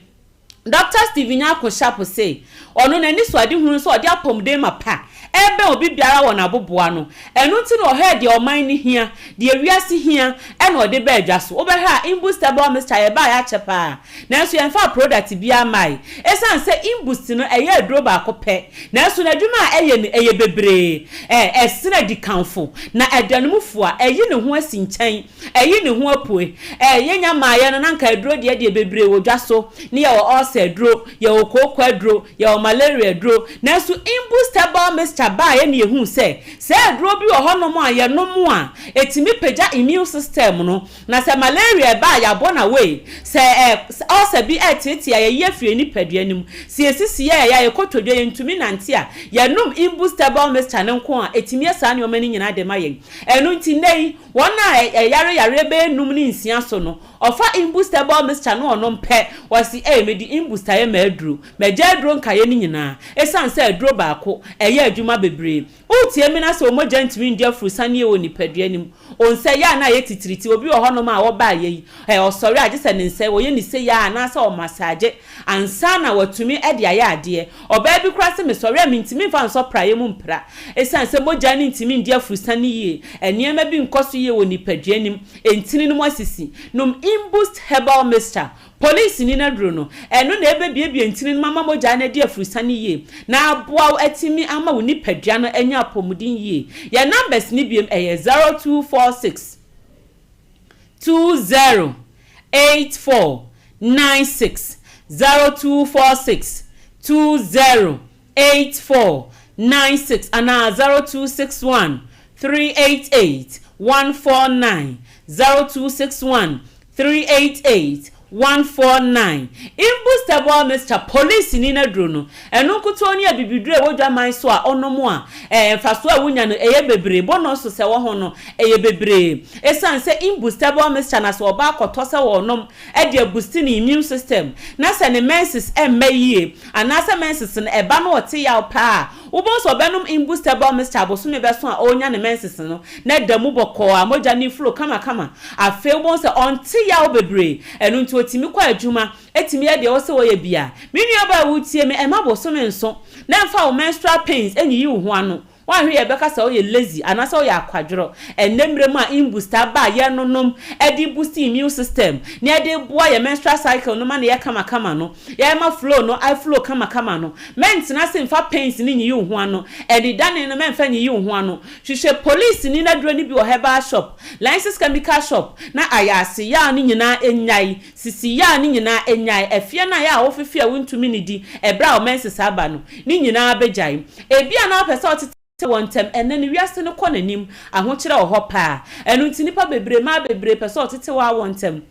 Dr. Stephen Yako Sharp say ono na ni so ade hunu so ode apomden mapa ebe obi biara wona boboa no enu nti no he de oman ni hia de awiase hia e no de ba adwaso obeha imboostable Mr. Eba ya chepa na so yenfa product bia mai esan se imboost no eye aduro ba akopɛ na so na dwuma eye bebre esena di kanfo na edanumfo a eye ne ho asi nkyɛn eye ne ho apue yenya maaye no nanka aduro de bebre wodwaso ne ye wo ɔsa aduro ye wo kokɔ aduro ye wo malaria aduro na so imboostable Mr. Baye ne ehu se aduro bi wo honom a ye nom a etimi pagya immune system no na se malaria ba ya bona we se ɔsa bi etiti ye yefie ni padua nim se esisi ye kotodwe ntumi nante a ye nom imboostable Mr. Nko a etimi asa ne omani nyina de maye enu nti nei wona yare be num ni nsia so no ofa imboostable Mr. no onom pe wasi medi imbooster ye maduro meja aduro nkaye ni nyina esan se aduro baako eye adwuma bebre utie mi na se omoja ntimi ndia frusane ye woni padua nim onse ya na ye titiriti obi ohonom a wo ba ye osori agese ne nse wo ye ni se ya na se o massage ansa na watumi ede aye ade oba bi kura se me sori a ntimi fa nso praye mu mpra esan se moja ni ntimi ndia frusane ye eniema bi nkoso ye woni padua nim entini no asisi nom imboost Herbal Mr. Police ni na duro no eno na ebe bie ntini mama moja na dia frusane ye na aboa etimi ama woni padua no enya apomudin ye ya numbers ni biem 0246 208496 0246 208496 ana 0261 388 149 0261 388 149 imboostable Mr. Police ni na duro no eno kuto ni abibidure wodwa man so a onomo a faso a wunya no eye bebre bono so se wo ho no eye bebre esan se imboostable Mr. na so oba akoto se wo nom e de boost ni immune system na se ne menses emmayie anasa menses no eba no ote ya pa wo bo so benum imboostable Mr. abosume beso a onya ne menses no na damu boko a moja ni flow kama afi wo so onte ya bebre eno nti otimi kwa adwuma etimi ya de wo se wo ye bia menu aba wutie me emabo so me nso na mfa wo menstrual pains enyi yi wo ho ano wa hwe ye beka sa wo ye lazy anasa wo ye akwadworo enemre ma imbooster ba ye nonom edi boost immune system ne edi boa ye menstrual cycle no ma ne ye kama no ye ma flow no I flow kama no ment na se mfa pains ni nyi wo ho ano edi dane no memfa nyi wo ho ano hwehwe police ni na duro ni bi wo Herbal shop license chemical shop na ayase ya ni nyina enyai sisi ya ni nyina enyai efie na ya wo fefia wontumi ni di ebra o menses aba no ni nyina abejai ebia na pesa wontem enen wiase no konanim ahokyere wo pa enu ntinipa bebre ma bebre pesa otete wa wontem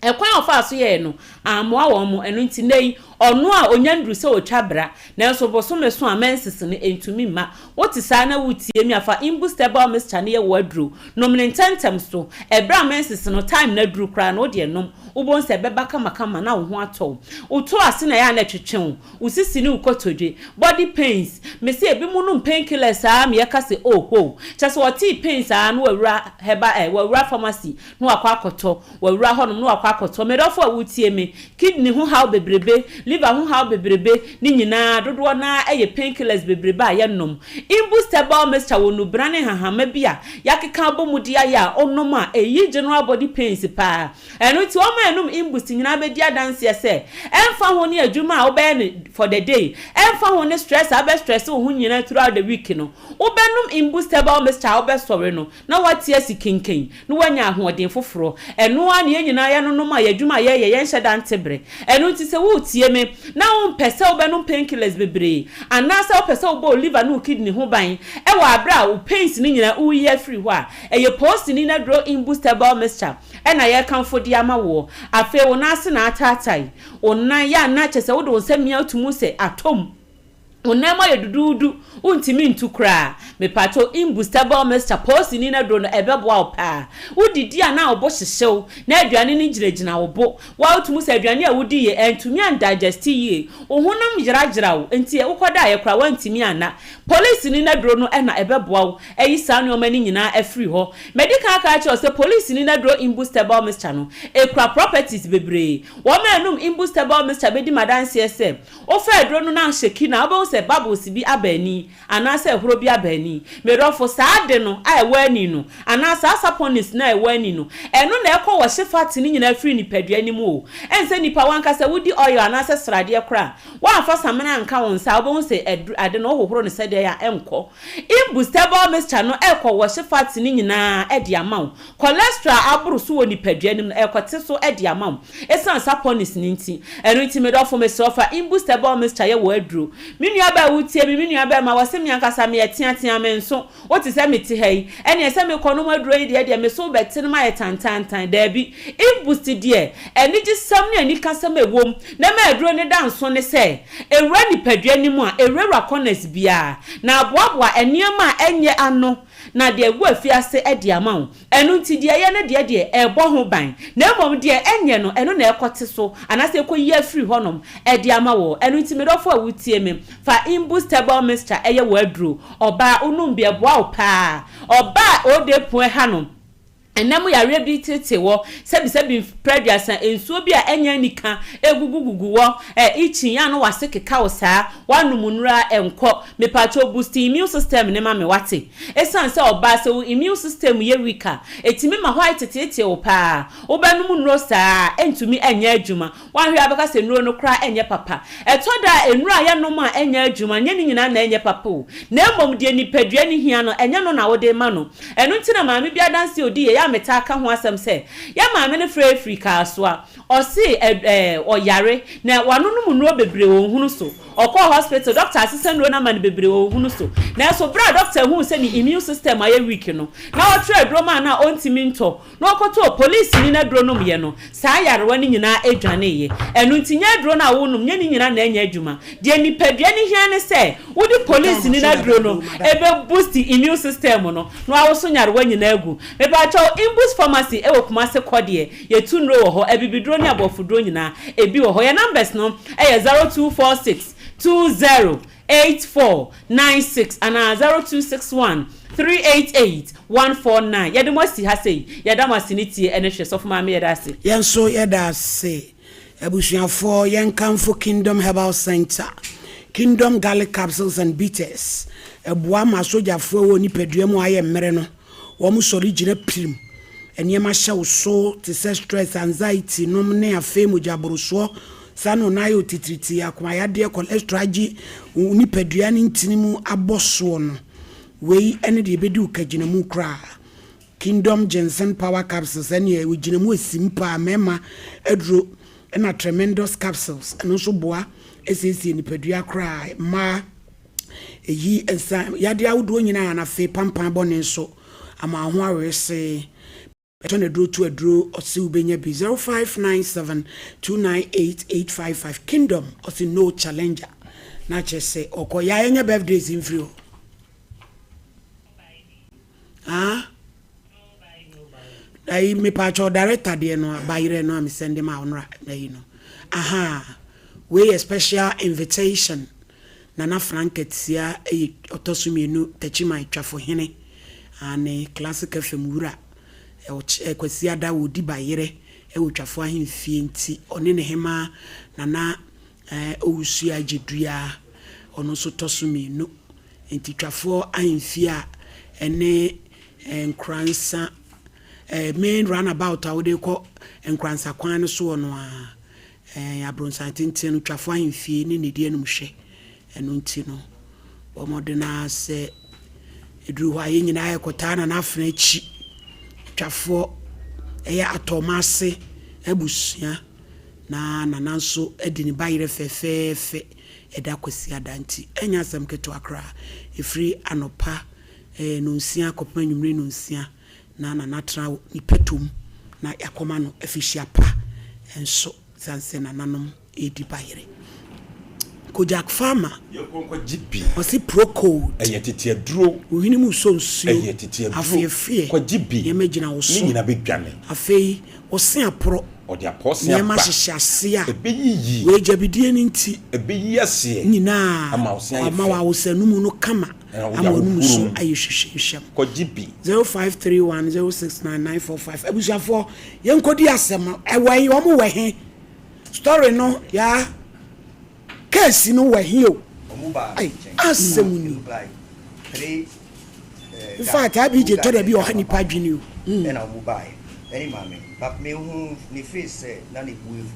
ekwan ofa so ye no amoa wo mo enu ntinei onu a onyandru se otwabra na enso bosome so amensis ne entumi ma wotisa na wutie mi afa imboostable Mr. ne ye wadru nom ne ntentem so ebra amensis no time na dru kra no de nom ubon se beba kama na wo ho ato uto ase na ya na twetwen usisi ni ukotodwe body pains me se ebi mu no painkillers me yaka se ho chase what pains no wawura Herbal wawura pharmacy no akwa akoto wawura honom no akwa akoto me dofo awutie me kidney ho how bebrebe liver ho how bebrebe ni nyina dodo na painkillers bebrebe a yenom imbustable mixture wonu brane hahama bia yakeka bomudia ya onom a general body pains pa eno ti o ma enum imbust nyina be dia dance se emfa ho ne adwuma a obe for the day emfa ho ne stress abe stress ho nyina throughout the week no obenum imbustable mixture obe sore no na watie sikinkin no wanya ahoden foforo eno a ne nyina ya no ma adwuma ye nhye dantebre eno ti se wo tie me na wo pese obenum painkillers bebre anasa wo pese obo liver no kidney ho ban e wa abra wo pains ni nyina wo ye free ho a eye post ni na draw imbustable mixture ena ye kanfo di ama wo afi wo na ase na atatai onan ya na chese wo do nsam ya tumu se atom onema ye dududu untimi ntukra me pato imbustable mixture post ni na do no ebeboa opa udidi ana obo hyehyew na aduane ni giragina obo wa utumu se aduane a wudi ye entumi an digest ye ohunam giragiraw enti e ukoda ye kra wantimi ana police ni na do no ena ebeboa eyi sanu omani nyina afri ho medical ka che se police ni na do imbustable mixture no ekra properties bebre wo ma enum imbustable mixture bedi madanse se o fa do no na sheki na obo se bubbles bi abani anase ehoro bi abani merofo saade no a ewani no anase saponis na ewani no eno na ekọ wo hyefa ni nyina free ni padua ni mu o ense nipa wanka se wudi oil anase srade kra wa afa samena nka won sa obo se ade no hohoro ne sede ya enko imbustable mixture no ekọ wo hyefa ni nyina edi amaw cholesterol aburu so woni padua ni no ekote so edi amaw esan saponis ni nti eno nti merofo me sofa imbustable mixture ye wo aduro ba wutie mi nua ba ma wase mi ankasa me etiatia me nso o ti se me ti hei ene se me kono maduro yi de me so beti no ma ye tantantan da bi imbust de ene gi sam ne ani kasa me wom na ma aduro ne da nso ne se ewra ni padua ni mu a ewra corners bia na aboaboa eniema enye ano na de egu afiase edi amawo enu nti de ye ne de ebo ho ban na emom de enye no enu na ekote so anase ekoyi afiri honom edi amawo enu nti me dofo awutie me fa imbustable mixture eye wadru oba unum bia boa opa oba odepu hanom enemu ya rebi tete wo sebi preduasa ensuo bi a enya nika egugugugu wo ichi ya no wase keka wo saa wanumunura enko me pacho boost immune system ne ma me wate esan se oba se immune system ye wika etimi ma white tete wo pa obanum nro saa entumi enya adwuma wanhwe abaka se nro no kra enye papa etoda enura ya no ma enya adwuma nye ni nyina na enye papa o na emom de nipadua ni hia no enye no na wo de ma no enu ntina ma me bia danse odi ye metaka ho asem se ya maame ne free Africa so a o si oyare na wanunum nro bebre wo hunu so okọ hospital doctor assistant no na man bebre wo hunu so na so bra doctor hu se ni immune system aye weak no na o tre droma na ontimi nto na okoto police ni na dronom ye no saa yarewa ni nyina adwane ye enu ntinya dro na wonum nya ni nyina na enya adwuma de ni padua ni hia ne se wodi police ni na dro no ebe boost immune system no na awoso yarewa nyina agu me ba cho imbus pharmacy e wokuma se kode ye tu nro wo ho ebibidro ni abofudro nyina ebi wo ho ye numbers no e 0246 208496 and 0261 388 Yademosi hase Yadamasinitie NHS of Mama Yadasi. Yanso Yadasi Ebusiafo Yankamfo Kingdom Herbal Center, Kingdom Garlic Capsules and Bitters. Ebua masoja fo woni peduemu aye mmereno. Womu sori gine prim. Enyema sha so to stress, anxiety, nomne afemu jaburuso. Sano nayo titriti akwa yade cholesterol gi nipadua ni ntinimu aboso no wei ene de bedu kagina mu kra Kingdom Ginseng Power Capsules ene we gina mu esimpa mema edro na tremendous capsules eno so boa esesi nipadua kra ma eyi ensa yade awdo nyina na fe pampan bone so ama ho awese Etone draw to a draw or see ubenya be 0597298855 Kingdom or see no challenger. Not just say oko ya enya birthdays in free. I me pacho director de no bayire no am send him out you know. Aha. We a special invitation. Nana Franketia e otosumienu techima itwafo hene ane classic femura e kwasi ada wodi bayire e wotwafo ahemfie nti one ne hema nana owusu agedua ono so tosumienu nti twafo ahemfie a ene nkransa main runabout a wode ko nkransa kwan so ono a abronsa tintin twafo ahemfie ni ne die no hwe eno nti no omodena se edru hwa nyina ayekota na afna chi twafo eya atomase abusua na nanso edi ni bayire fefefe eda kwasi adanti enya asem keto akra efri anopa no nsia kopma nwumre no nsia na natra ni petum na yakoma no efishia pa enso sanse na nanom edi bayire Kojak farmer yonko jibi osi pro code eyetete duro ohini mu so nsuo eyetete afie ko jibi ye magina wo so ni nyina bedwane afei osi apro odi aposi apa ye ma hyehyase a ebeyiyi we jabidie ni nti ebeyi ase nyina ama osi ayi ama wa wosanum no kama ama onum so ayi hyehyem ko jibi 0531069945 abusuafo ye nkodi asem ewan omo wehe story no ya case no we here ai asemuni in fact I be je to dey be ohani padwini o na omubai any mama but me hu ni face na ni buevu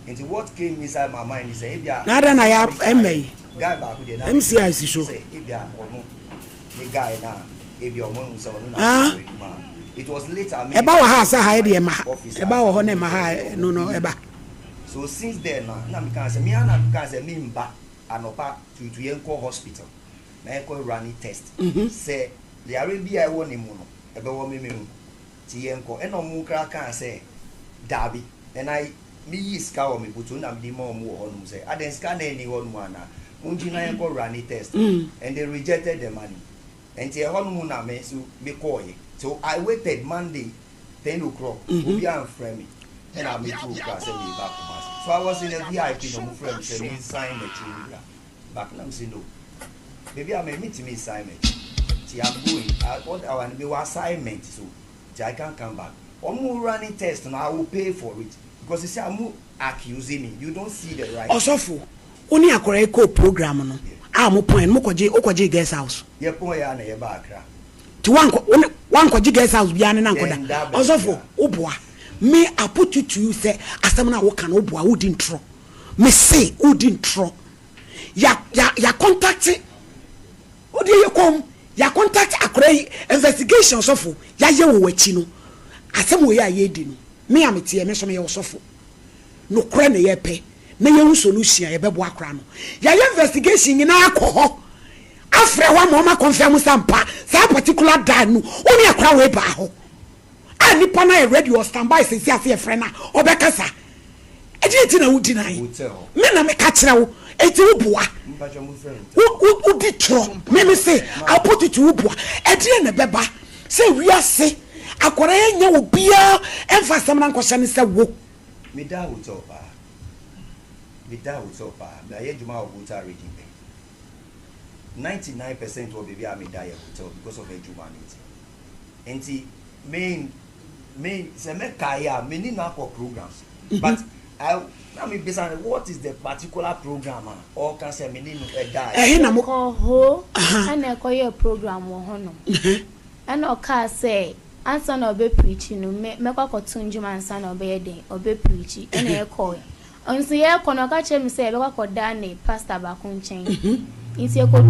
and what came inside my mind is ebia nada na ya emei guy ba ku dey na MCIC so ebia onu the guy na ebia omo so onu na it was later eba wa ha sa ha dey ma eba wo ho na ma ha no eba. So since then, na me can say me ana can say me mba anopa to yenko hospital. Na yenko run test. Say the Arabia won him no. Ebe wo me ti yenko. E no mu kra kan say dabi. And I me yiska wo me butu na me mo mu ho no say aden ska na ni ho no ana. Munji na yenko run test. And they rejected the money. And ti ho no na me so me call ye. So I waited Monday 10 o'clock. Obi am frame me. And I made 2 class and me back. So I was in a VIP, no friend said me sign the tree. Back now, say no. Maybe I may meet me assignment. See, I'm going. I want to assignment, so I can't come back. Or more running test, and I will pay for it because you see, I'm accusing me. You don't see the right. Osofo, only a correct program, no. I'm point. Mokoji guest house. Your point, and your back. To one koji guest house beyond an uncle. Osofo, Obwa. Me I put you to you say asamna wo kan oboa wo di ntro me say wo di ntro ya contact wo di ye kom ya contact akrai investigation sofo ya ye wo wachi no asem wo ya ye di no me amete me so me ye sofo no kra na ye pe na ye solution ye bebo akra no ya ye investigation nyina akọ afre wa mo ma confirm sampa sa particular dan no oni akra we ba ho nipa na ready or standby say see afi friend na obekasa ejiti na wudi nan me na me ka kire wo eti wo boa wo di tro me say I put it to wo boa edi na beba say wi ase akora nya wo bia emfa sam na nkosha ne say wo me da wo to pa na ye juma wo ta reading 99% of baby am die hotel because of ejuma enti main se me kaya me ni na for programs but I me based what is the particular program or can say me ni no die na mo ho ana ko ye program wo ho no ana o ka say ansa na obe preach no me kwa kotunjuma ansa na obe den obe preach ana ye ko onso ye ko no ka che me say be kwa koda ne pastor ba ko nchen inti e ko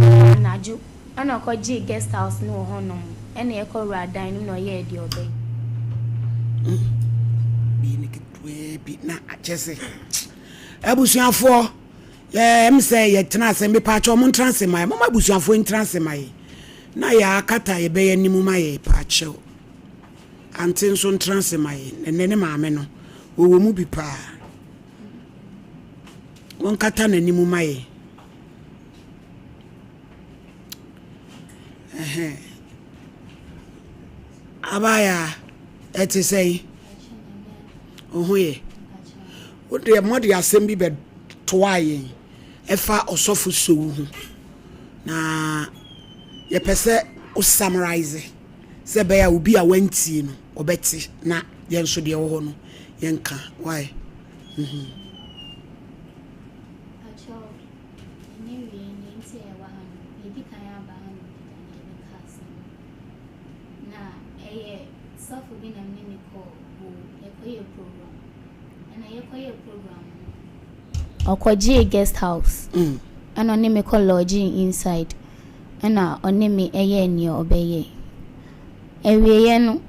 na ju ana ko ji guest house no ho no ana ye ko ra dan no ye di obe bi ne kitwe bi na achese abusuafo em say ye tena se me pa cho mo transe mai mama abusuafo transe mai na ya kata ye be ye nimu mai pa cho antin so transe mai ne maame no wo mu bi pa won kata na nimu mai abaya eti say oh ye wo de mo de asem bi be toaye efa osofu sowu ho na ye pese o summarize se be ya obi a wantie no obeti na ye nso de wo ho no ye nka why Okwaji guest house. And on me call lodging inside. And on me eye obeye. Ewe no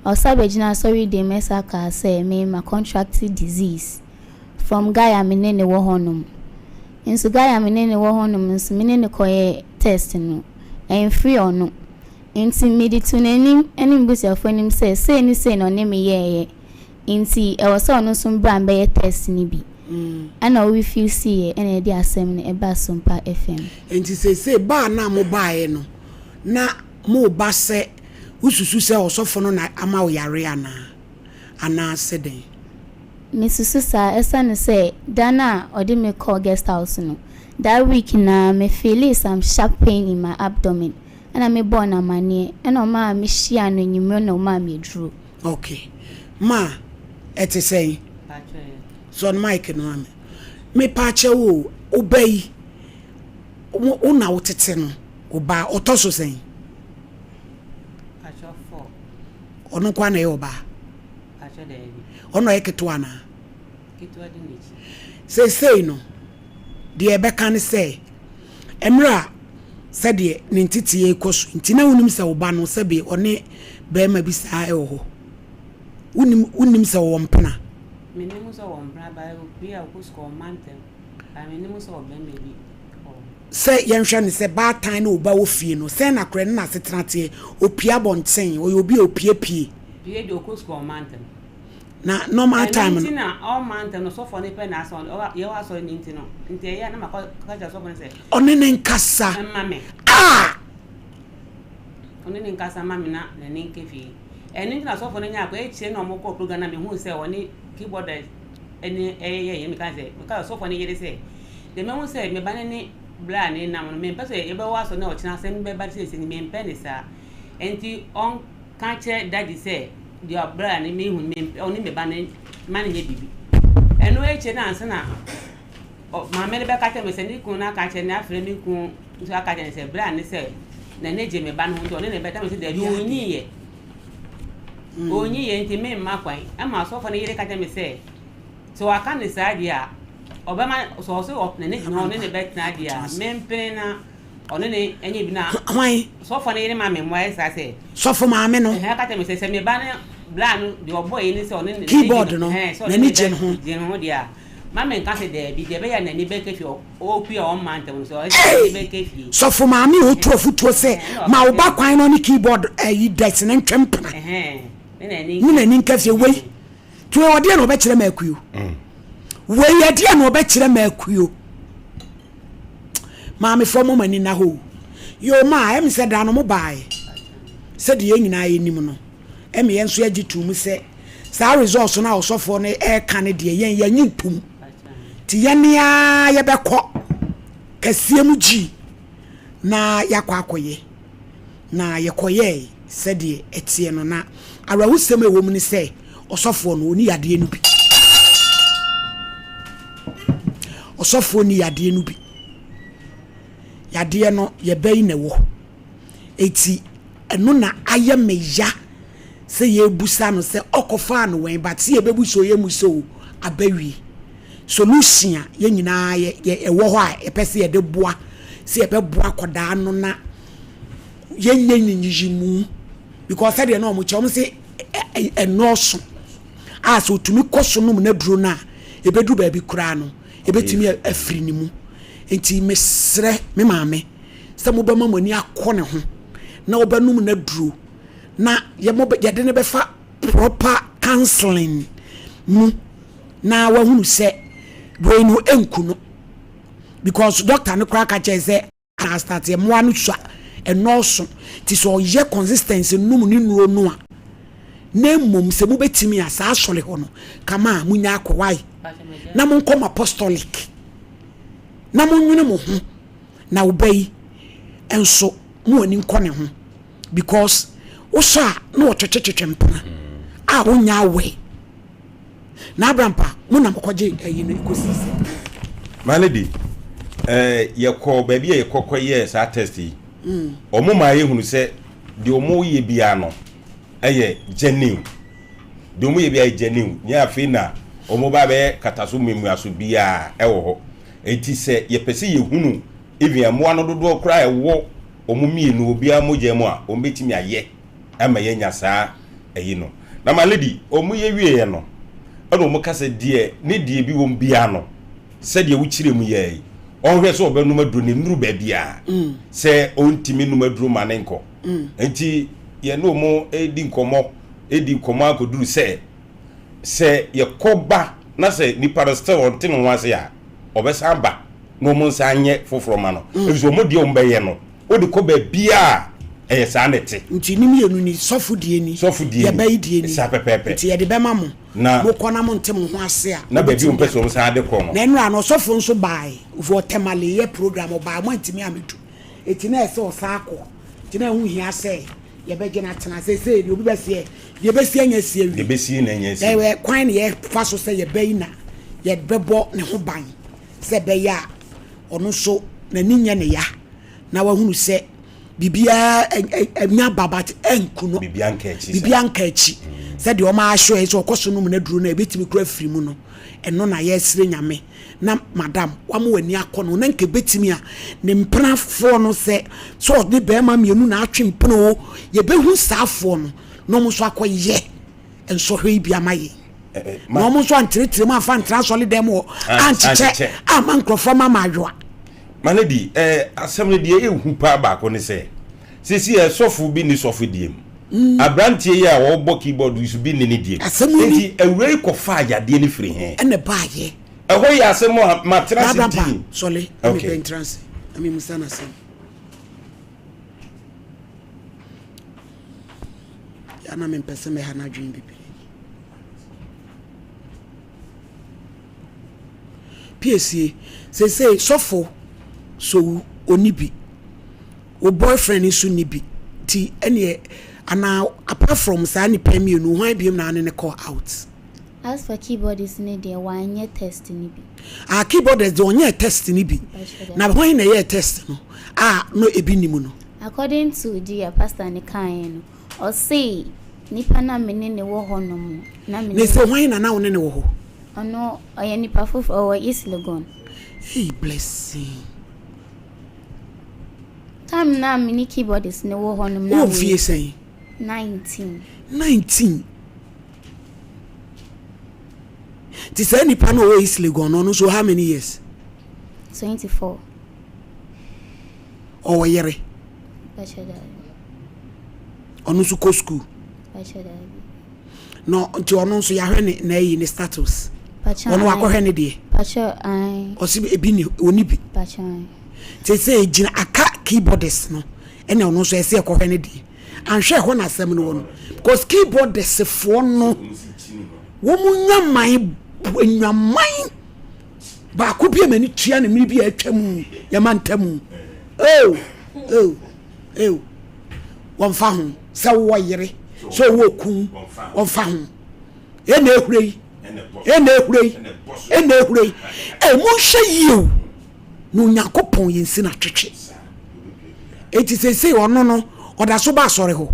osabejina sorry de mesaka say me ma contracted disease from guy aminene wo honum. Inso guy aminene wo honum nso menene koye test no. En free or no. Inti midi tunenim enim busiafo nim say ni say no ne me ye. Inti e was on so mbra be test ni bi. Ana we feel see and e dey asem ne e ba Sompa FM. Enti say ba na mo bae no na mo ba se ususu se osofo no na ama oyare ana seden. Misusu sa esa ne say dana odi me call guest house no. That week na me feel some sharp pain in my abdomen. And I me born a mani and o ma me shia no nyimro na o ma me dru. Okay. Ma eti say son Mike no me pache wo obey una wotete no oba otoso sen pache 4 ono kwa na e oba pache de ono eketo ana kitwa de nichi say no de ebe kan say emra said de nintiti e koso ntina wonim se oba no se be one be ma bi sa e ho wonim se wo mpena menimu so wombra ba obi a kusko mountain ba menimu so obeme bi say yenhwe ne se ba tan na oba wo fie no say na kore na setrate opia bonten obi opie pie de kusko mountain na normal time no na all mountain no so for ne pe na so ye wa so ni ntino nti ye na maka kaja so for ne se onene nkasa mame onene nkasa mame na ne nkefi eni na so for ne nya ko e chie na omoko program na me hu se woni keyboard any me can say because so funny you say the me say me banane bra ni na me pese e be wa so na o china se me ba say me pen sa enti on can't daddy say the bra ni me hu me oni me banane man ye bibi eno e che na ansa na ma me be ka te me se ni kun na ka che na afre mi kun so aka che se bra ni se na ne je me ban hu to ne be ta me se da bi onyi ye onyi ye nti me mma kwan ama so fa ne yire ka me say so aka ne sa dia obama so so ne no ne bet na dia mempe na one ne enye bi na hwan so fa ne yire ma me mo sa say so for ma me no ka me say me ba ne bla no de obo ye ni say one ne keyboard no na ni je ho dia ma me nka say de bi de be ya na ni be kefi o pi o man te so e be kefi so for ma me o to futuo say ma wo ba kwan no ni keyboard yi det ne ntwempena ni na ni nkafie wei to e ode na obe kire ma akuyo wei ade na obe kire ma akuyo ma me fo mo mani na ho yo ma em se da no mo bae se de nyina ye nim no em ye nso agitum se sa results na osofo ne e ka ne de yen yanyintum ti yania ye bekọ kasiem gi na yakọ akoye na yekoye se de etie no na arawusem ewom ni se osofo no oni yade enu bi osofo ni yade enu bi yade no ye bai na wo eti eno na aye meya se ye busa no se okofa no wen but se ye bebuso ye muso abawi solution ye nyina ye ewo ho a epese ye de boa se ye be boa koda no na ye nyenyijimu because said no mo chom se enoso as otumi koso no na duro na ebedu ba bi kura no ebetimi afiri ni mu enti mesre me maame se mo ba mamani akọ ne ho na obanum na duro na ye mo ye de ne be fa proper counseling mu na wa hunu se we no enku no because doctor no kra ka che se na start ye mo anu twa enoso ti so ye consistency num ni nuo no a na mmom se mu betimi asa asole ho no kama munya akwai na mo nkom apostolic na mo nwene mo ho na obey enso mo ani nkone ho because wo sha na wo twetwetwe mpana a wonya awe na abrampa mo na mkoje ayi no ekosisi malady ye ko ba bia ye kokoye sa test yi omo ma ye hunu se de omo ye bia no eye genuine de omo ye bia genuine ni afi na omo ba be kataso memu aso bia ewo ho enti se ye pese ye hunu even amo no dodo kra ewo omo mienu obi amoje mu a omo betimi aye ama ye nya saa eyi no na malady omo ye wie no ono omo kase die ne die bi won bia no se de wuchire mu ye onhwe so obenum aduro ne nuru ba bia se ontimi num aduro manenko enti ye no mo edi nkomo akoduru se ye koba na se ni parastel ontin ho ase ya obesa ba no mo nsanye foforo ma no ezo mo de o mba ye no o de ko ba bia eye sa nete nti ni mienu ni sofudie ni ye ba idie ni sa pepepe nti ye de be ma mo na mo kona mo ntem ho ase a na ba bi o mpeso mo sa de ko no na enura no sofo nso bai vo temale ye program ba mo ntimi amedu eti na ese o sa akọ ti na hu hia se ye be gina tena se ni obi be se ye be sie anya sie wi ye be sie na anya sie we kwan ne ye fa so se ye be na ye bebo ne ho ban se be ya ono so na ninya ne ya na wa hunu se bibia enya babat enkuno bibia nka echi se de o ma ahwo e so okoso no mu na duro na ebetimi kura firi mu no eno na ye sire nyame na madam wamo wani akono na nke betimi a ne mpena fo no se so de be ma mienu na atwe mpena o ye behu saafo no mo so akoye enso hwe bia maye no mo so antretire ma fa ntra so le dem o antiche ama nkrofo ma madwa malady asem ne de ehu pa ba ko ne se sisi sofu bi ni sofu diem abrantie ya wo bo keyboard you bi ni diem enti awrei ko fa ayade ni firi he ene baaye eho ya asem matrasi din sole me be entrance ami musana sem ya na me pese me hana dwin bibi PSA say sofo so onibi o boyfriend isu nibi ti ene ana apart from sani pemi no hwan biem na ne call out as for keyboardist ne dey wanye test ni bi keyboardist dey wanye test ni bi na hwan na ye test no no ebi nimu no according to the pastor ne kan no o say nipa na me ne wo ho no mu na me ne say hwan na wo ne wo ho ono oye nipa fof o East Legon hey blessing time na mini keyboardist ne wo honum na wo fie say 19 ti say nipa no East Legon no so how many years 24 o yere bachelor onu su ko school bachelor no nti onu so ya hwe na yi ni status onu akọhwe ne de bachelor ai o si ebi ni oni bi bachelor ti say gina aka keyboardist no ene onu so ese akọhwe ne de anhwe ho na asem no wono because keyboardist fo no wo munyaman ba ko bi amani tua ne mi bi atwam ya mantam won fa ho se wo yere so wo ku won fa ho ene ehurei mu hye yiu no nyakopon yensi na twetwe eti sese ono no oda so ba sore ho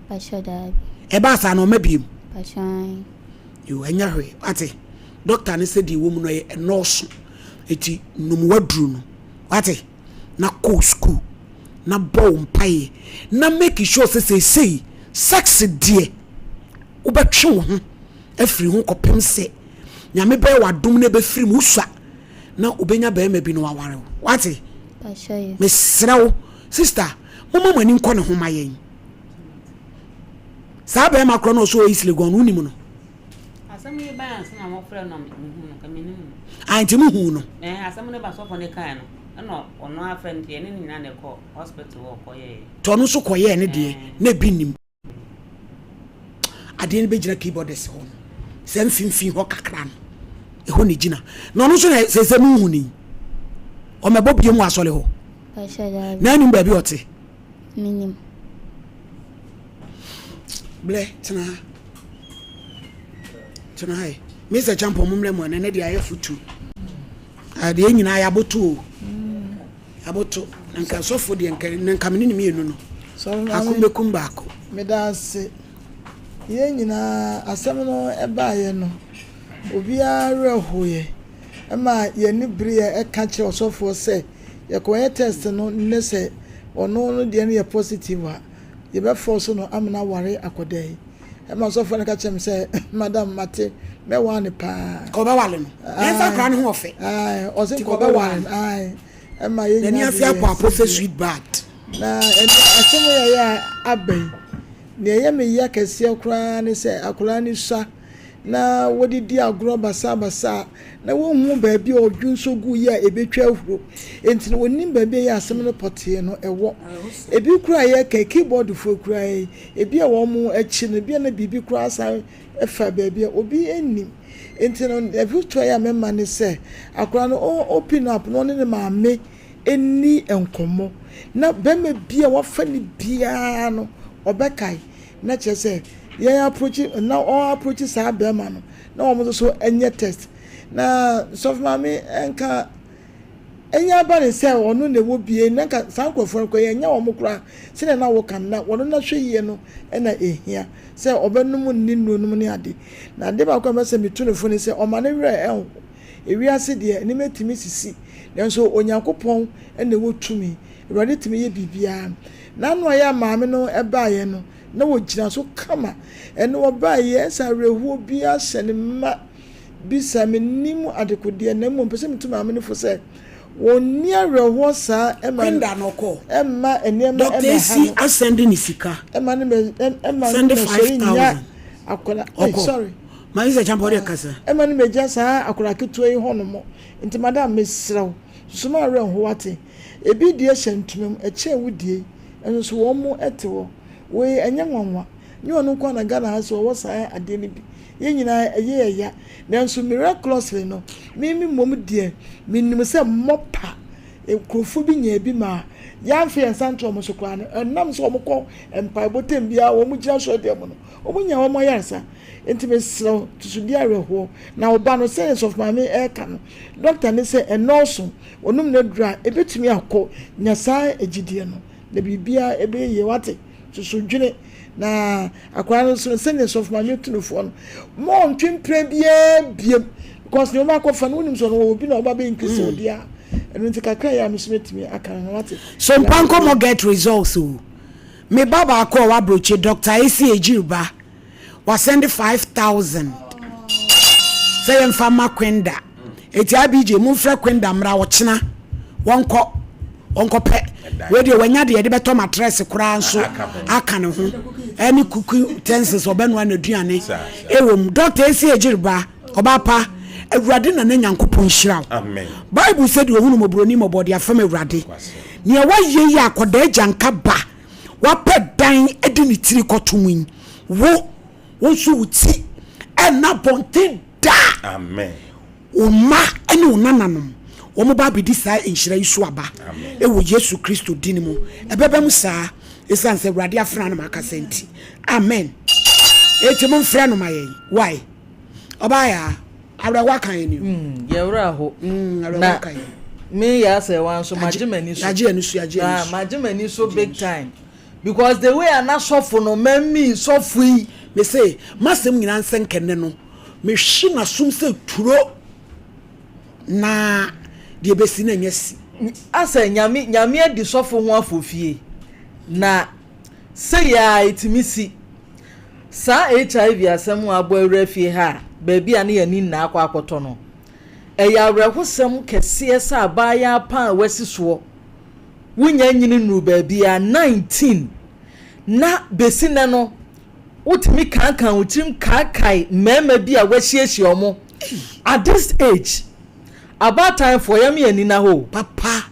bachelor e ba sa no mabiem bachelor you anya hwe ati doctor ne said wo mu no e nurse eti num waduru no ati na ko school na bow mpae na make sure say sex die ubetwe wo ho afiri ho kopem se nyame be wadom ne be firi mu sua na ubenya be ma bi no waware wati bachelor me srawo sister mama mani nko ne ho mayen sa be ma kro no so East Legon unimu no asam ye balance na mo frɛ no kamini anti mu hu no asam ne ba so for ne kan no no ono afrɛ ne ne nyina ne kɔ hospital wo kɔ ye to no so kɔ ye ne de na bi nim ade no be gina keyboardist ho se mfimfin ho kakra no e ho ne gina no no so na se mu huni o me bobie mu asole ho na ni ba bi ote minim ble tena hai Mr. Champo mumle mo na dia ya futu ade nyina ya boto aboto nka sofo de nka menini mienu no so akumbekum baako medase ye nyina asem no ebaaye no obiara hoye ema ye ni brie e ka che osofo se ye ko ye test no ne se ono no de ne positive a ye be force no amna ware akodai ema osofo ne ka chem se madam mate me wane pa ko be wale no enfa kra ne ho ofe o se ko be wane ema ye ni afia po apofe sweet bad na asem ya aben ne ye me ya kese kra ne se akura ni sha na wodi di agro basa na wonhu ba bi odwunso gu ya ebetwa ahuro enti no wonim ba bi ya asem no pote no ewo ebi kura ye ka keyboard fo kura ebi a wo mu achi no bi na bibi kura asa efa ba bi obi enim enti no ebi to ya memma ne se akura no open up no ne maame eni enkomo na bema bia wafa ni bia no obekai na chese ya approach na all approach sa bema no na omo so enye test na soft mami enka enya ba ne se onu na wo bie na ka sankrofo ko enya omo kura se na wo kan na wono na hweye no na ehia se obenum ninunum ne ade na ade ba ko ma se mitunefo ne se o ma ne werɛ ewiase de ni metimi sisi nanso onyankopɔn na wotumi awurade timi ye bibia na no ya maame no ebaaye no na wogina so kama ene obaaye sa rehu bia hyene ma bisa menim adekode na mo pese mitu maame no fo se woni areho sa enda no ko emma enema doctor si ascend ni sika emma ne emma send 5,000 akola sorry Mr. Champo de kasa emma ne meja sa akola keto yi hono mo nti madam mesraw suma areho wate ebi die hyentumem eche wudie enso so wo mu etewo we enye nwanwa nye onu kwa na Ghana ha so wo sa ade ni bi ye nyina eye ya nanso miraculously no mimi mom die minim se mopa ekrofu bi nya bi ma ya mfe ensanto mo so kwa na nam so mo ko empa botem bia wo mu gira so de mo no wo mu nya wo mo yarsa enti so to di areho na oba no sense of mama e ka no doctor ne se enoso onum ne dra ebetumi akọ nya sa egidie no na bibia ebe ye wate so dwene na akwara no so sense of mama tunufo no mo ntwempre bia biem because no ma ko fa no nim so no obi na oba be increase odia eno nti kakra ya mismetumi akara no wate Sompa Nkomo get results o me baba akọ wa broche Dr. AC Ejirba was send 5,000 say mfama kwenda eti abije mu mfra kwenda mra wo chena wonko pe we de wanya de de beto mattress kura nso aka ne ho ani kuku tenses obenu anaduane ewom Dr. AC Ejirba obapa awurade na nyankopon hira amen Bible said we hunu mobroni mobodi afam awurade ne waye ya akoda agyanka ba wapedan edi ni tiri kotomun wo so uti na bonte da amen uma ene unananom wo mo ba bidi sa enhira isu aba ewo Yesu Kristo dinimu ebebem sa esan se awurade afra na makasenti amen etimum fra no mayen why obaya awra wakan ni yewra ho awra wakan me ya say wan so majimani so majimani so big time because the way ana sofo no mami sofo yi me say masem nyina nsenkene no me hwi na sum se turo na de besi na nyasi asa nyame adi sofo ho afofie na say ya itimisi sa HIV asem abo awra fie ha baabi ane yani na akoto no eya awrehosem kese sa abaya pa wasiso wunya nyini nu baabi a 19 na besina no utimi kankan utim kakai mema bi a wahiesie omo at this age about time for yam yani na ho papa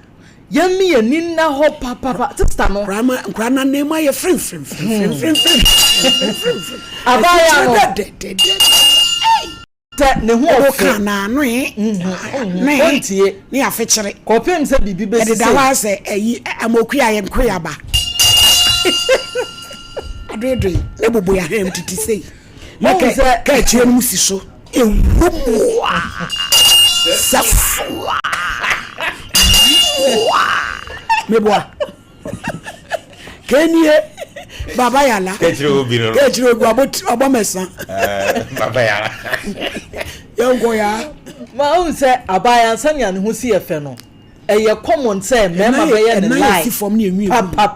yemi yeni na ho papa sister no nkra na nema ye frem abaya no te ne ho oka na no ne ontie ne afekere kopem se bibi be se da wa se ayi amoku ayem koyaba adodo ne bobo ya hem titi sei make ka chie no si so ewuwa safwa meboa kenie baba yala kechiro obi no kechiro obi abomesa baba yala yongo ya ma unse abaya nsanya ne ho si efe no eye common say mema be ye ne lie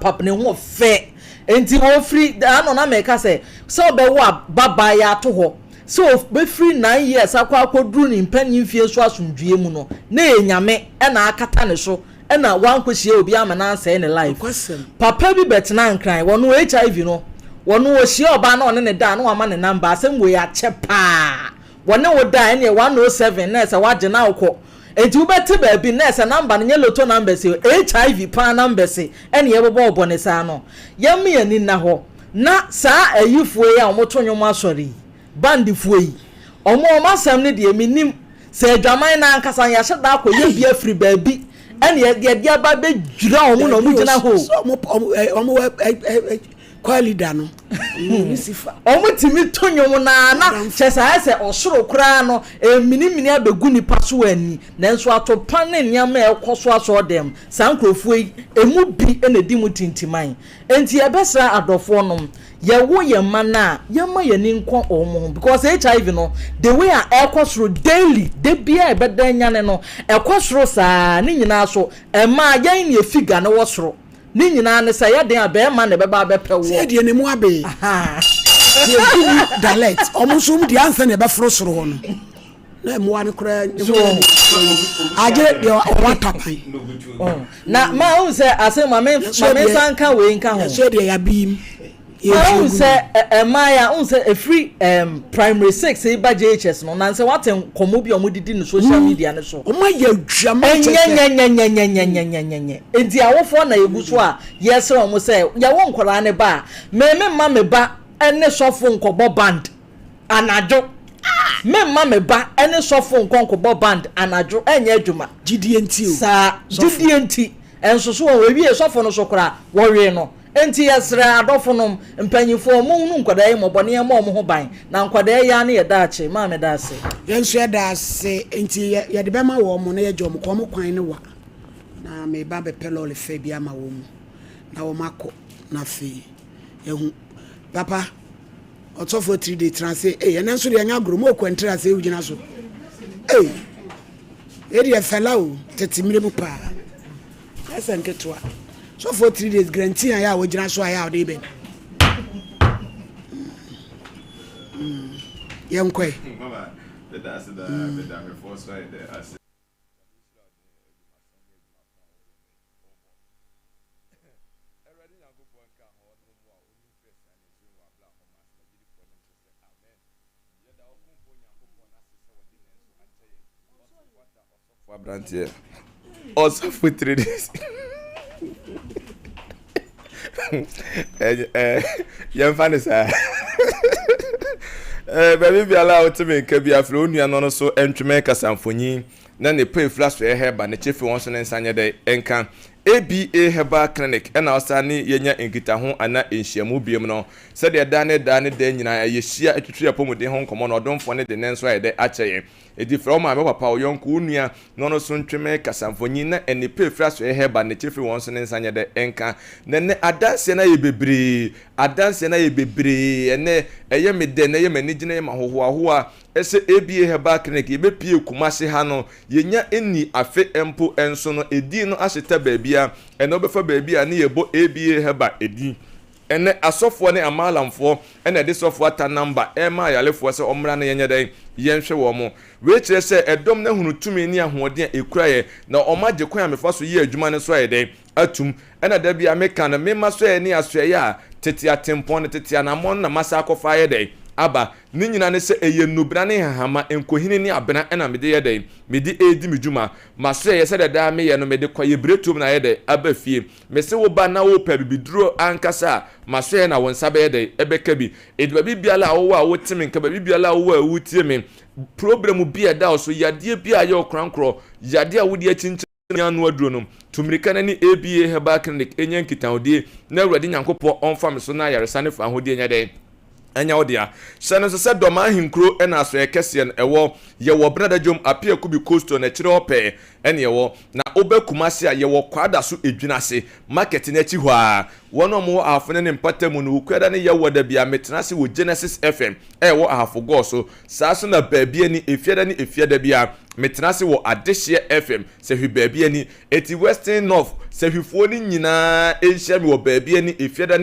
pap ne ho fe enti wo free ano na meka say so be wo baba ya to ho so be free 9 years akwa akoduru ni mpanyin fie so asundue mu no na enyame e na akata ne so e na wankohie obi amana ansɛ ne life papa bi betena nkran wono HIV no wono wo hie oba na one ne da na wama ne number asem we ya chepa wone wo da ene 107 na se waje na okɔ enti wo bete ba bi na se number ne loto number se HIV pa number se ene ye bobo obone sa no yemi ani na ho na saa ayifuo ya omoto nwom asori bandifuo yi omo masam ne de minim se adwaman na ankasa ya hyeda akɔ ye bia free baabi ene ye dia ba be dwura omo na omo gina ho omo qualida no sifa omo timi tonwom na chesa ese osoro kura no minimini abegu nipa so ani nanso atopa ne nyama ekoso aso dem sankrofo emu bi ene di mu tintiman enti ebesra adofo nom ye wo ye mana ye ma ye ni nko omo because HIV no the way a ekosoro daily de bia ebedanya ne no ekosoro saa ni nyina so ema yan ne figure ne wosoro ni nyina ne say yeden abema ne beba bepewo se de ne mu abe dialect omusum di ansa ne be fro soro ho no na mu wan kura aje de watapan na ma un say asema me sanka we nka ho so de ya bim un say emaya un say a free primary 6 e ba JHS no na say waten komo bi omudidi no social media ne so o ma ya dwama nye enti awofo na eguso a yes o say ya won kwara ne ba mema me ba ene sofo nkobo band anajo mema me ba ene sofo nkobo band anajo enye adwuma gidie enti o sa gidie enti enso so we wie sofo no so kora wo we no enti yesra adofo nom mpanyifo mo nu nkwadae mobone mo ho ban na nkwadae ya na yedache ma me daase yenso yedaase enti ye de bema wo mo na ye jom ko mo kwan ne wa na me ba be pelo le fe bia ma wo mu na wo mako na fe ehu papa otofo 3 day transe yenso de anya gro mo kwantra se ugina so eri fela o tetimire mu pa esa nketwa so for 3 days guarantee ya wo gina so ya de ben yankwe mama that's the before so there as Abrantie also for 3 days yam fanisa baby be allow to me ke bia fro nua no so entweme kasamfonyi na ne pay flash Herbal ne chefi won so ne nsanye de enka ABA Herbal Clinic na osane yenya enkita ho ana enhyiamu biem no se de da ne de nyina yehia atwitwe apomuden ho nkomo no odonfo ne de nenso ayede acheye edi from ma papa oyonko unua no so ntweme kasamfonyi na ene pay flash Herbal ne chefi won so ne nsanye de enka ne adanse na ye bebre ene eye mede na ye manigina ye mahohoahoa ese ABA Herbal Clinic ye bepie kumase ha no yenya eni afe empo enso no edi no ahyeta baabia ene obefa baabia ne yebo ABA Herbal edi ene asofo ne amalamfo ene de sofo ata number ema yalefo se omra na yenye den yenhwe wo mo we kire se edom na hunu tumi ni ahoden ekuraye na omagye kwan amefa so ye adwuma ne so ayede atum ene da bia meka na mema so ye ni asoye a tete atempon ne tete anamon na masa akofa ayede aba ne nyina ne se eye nubra ne hahama enkohini ne abena ena mede ye den mede edi medjuma maso ye se deda me ye no mede kwaye bretum na ye de aba fie me se wo ba na wo pa bibiduro ankasa maso ye na wonsa be ye de ebeka bi ediba bibiala wo a wo timi nka bibiala wo a wo tie me problem bi e da so yade bi a ye okrankro yade a wo di achinchi anu aduro no tumirika na ni ABA Herbal Clinic enyan kitawde na awrade nyankopɔ onfam so na yaresane fa hodi enya de enya odia sene se doma ahinkro ena aso ekese en ewo ye wo brada jom apia kubi costo na kire ope ene ewo na obekumase a ye wo kwada so edwinase market na chi ho a wono mo afone ne mpatamu no kwada ne ye woda bia metenase wo Genesis FM ewo ahafo go so saaso na baabia ni efiada ni efiada bia metenase wo Adehye FM se hwi baabia ni eti Western North se hwifo ni nyina enhia mi wo baabia ni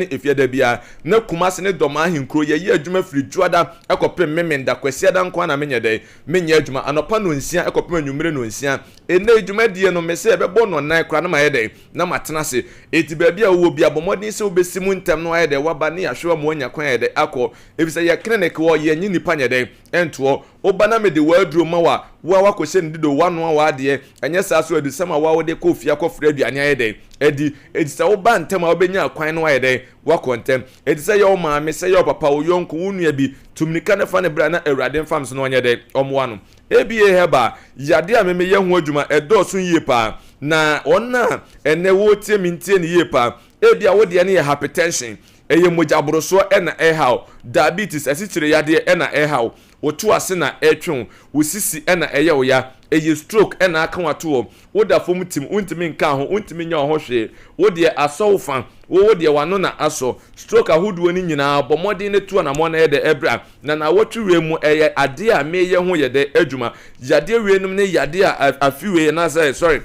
efiada bia na kumase ne doma ahinkro ye adwuma firi juada ekopem memenda kwasiada nko na menye menye adwuma anopa no nsia ekopem anwumere no nsia ene adwuma die no mese ebebo no nan kra na mayede na matenase eti baabia wo bia bomodin se obesimu ntem no ayede waba ne ahwe mo anya kwan ayede akọ ebise ye clinic wo ye nyi nipa nyede ento oba na mede waduro ma wa wakɔhyɛ ndido wano wa ade enye saa so adu sama wa wode kofia kɔfra aduane ayede edi sɛ woba ntem a wobenya kwan no ayede wakɔ ntem edi sɛ ye ma me sɛ ye papa wo yonko wonua bi tumnika ne fa ne bra na awurade mfam so no onyede ɔmoa no ABA Herbal yade a meme ye ho adwuma ɛdɔso yie pa na onna ene wo tie mintie ne yie pa ebia wo de ne ye hypertension eye mogaboroso ena ehaw diabetes asitire yade ena ehaw wotu ase na etwon wosisi ena eye oya eye stroke ena aka wato wo da fom tim untimi nka ho untimi nya ho hwe wo de asɔwfan wo de wano na aso stroke ahoduo ni nyina bomodin ne tu na mo na yede ebra na wotwe mu eye ade a meye ho yede adwuma yade wienum ne yade a afiwe na say sorry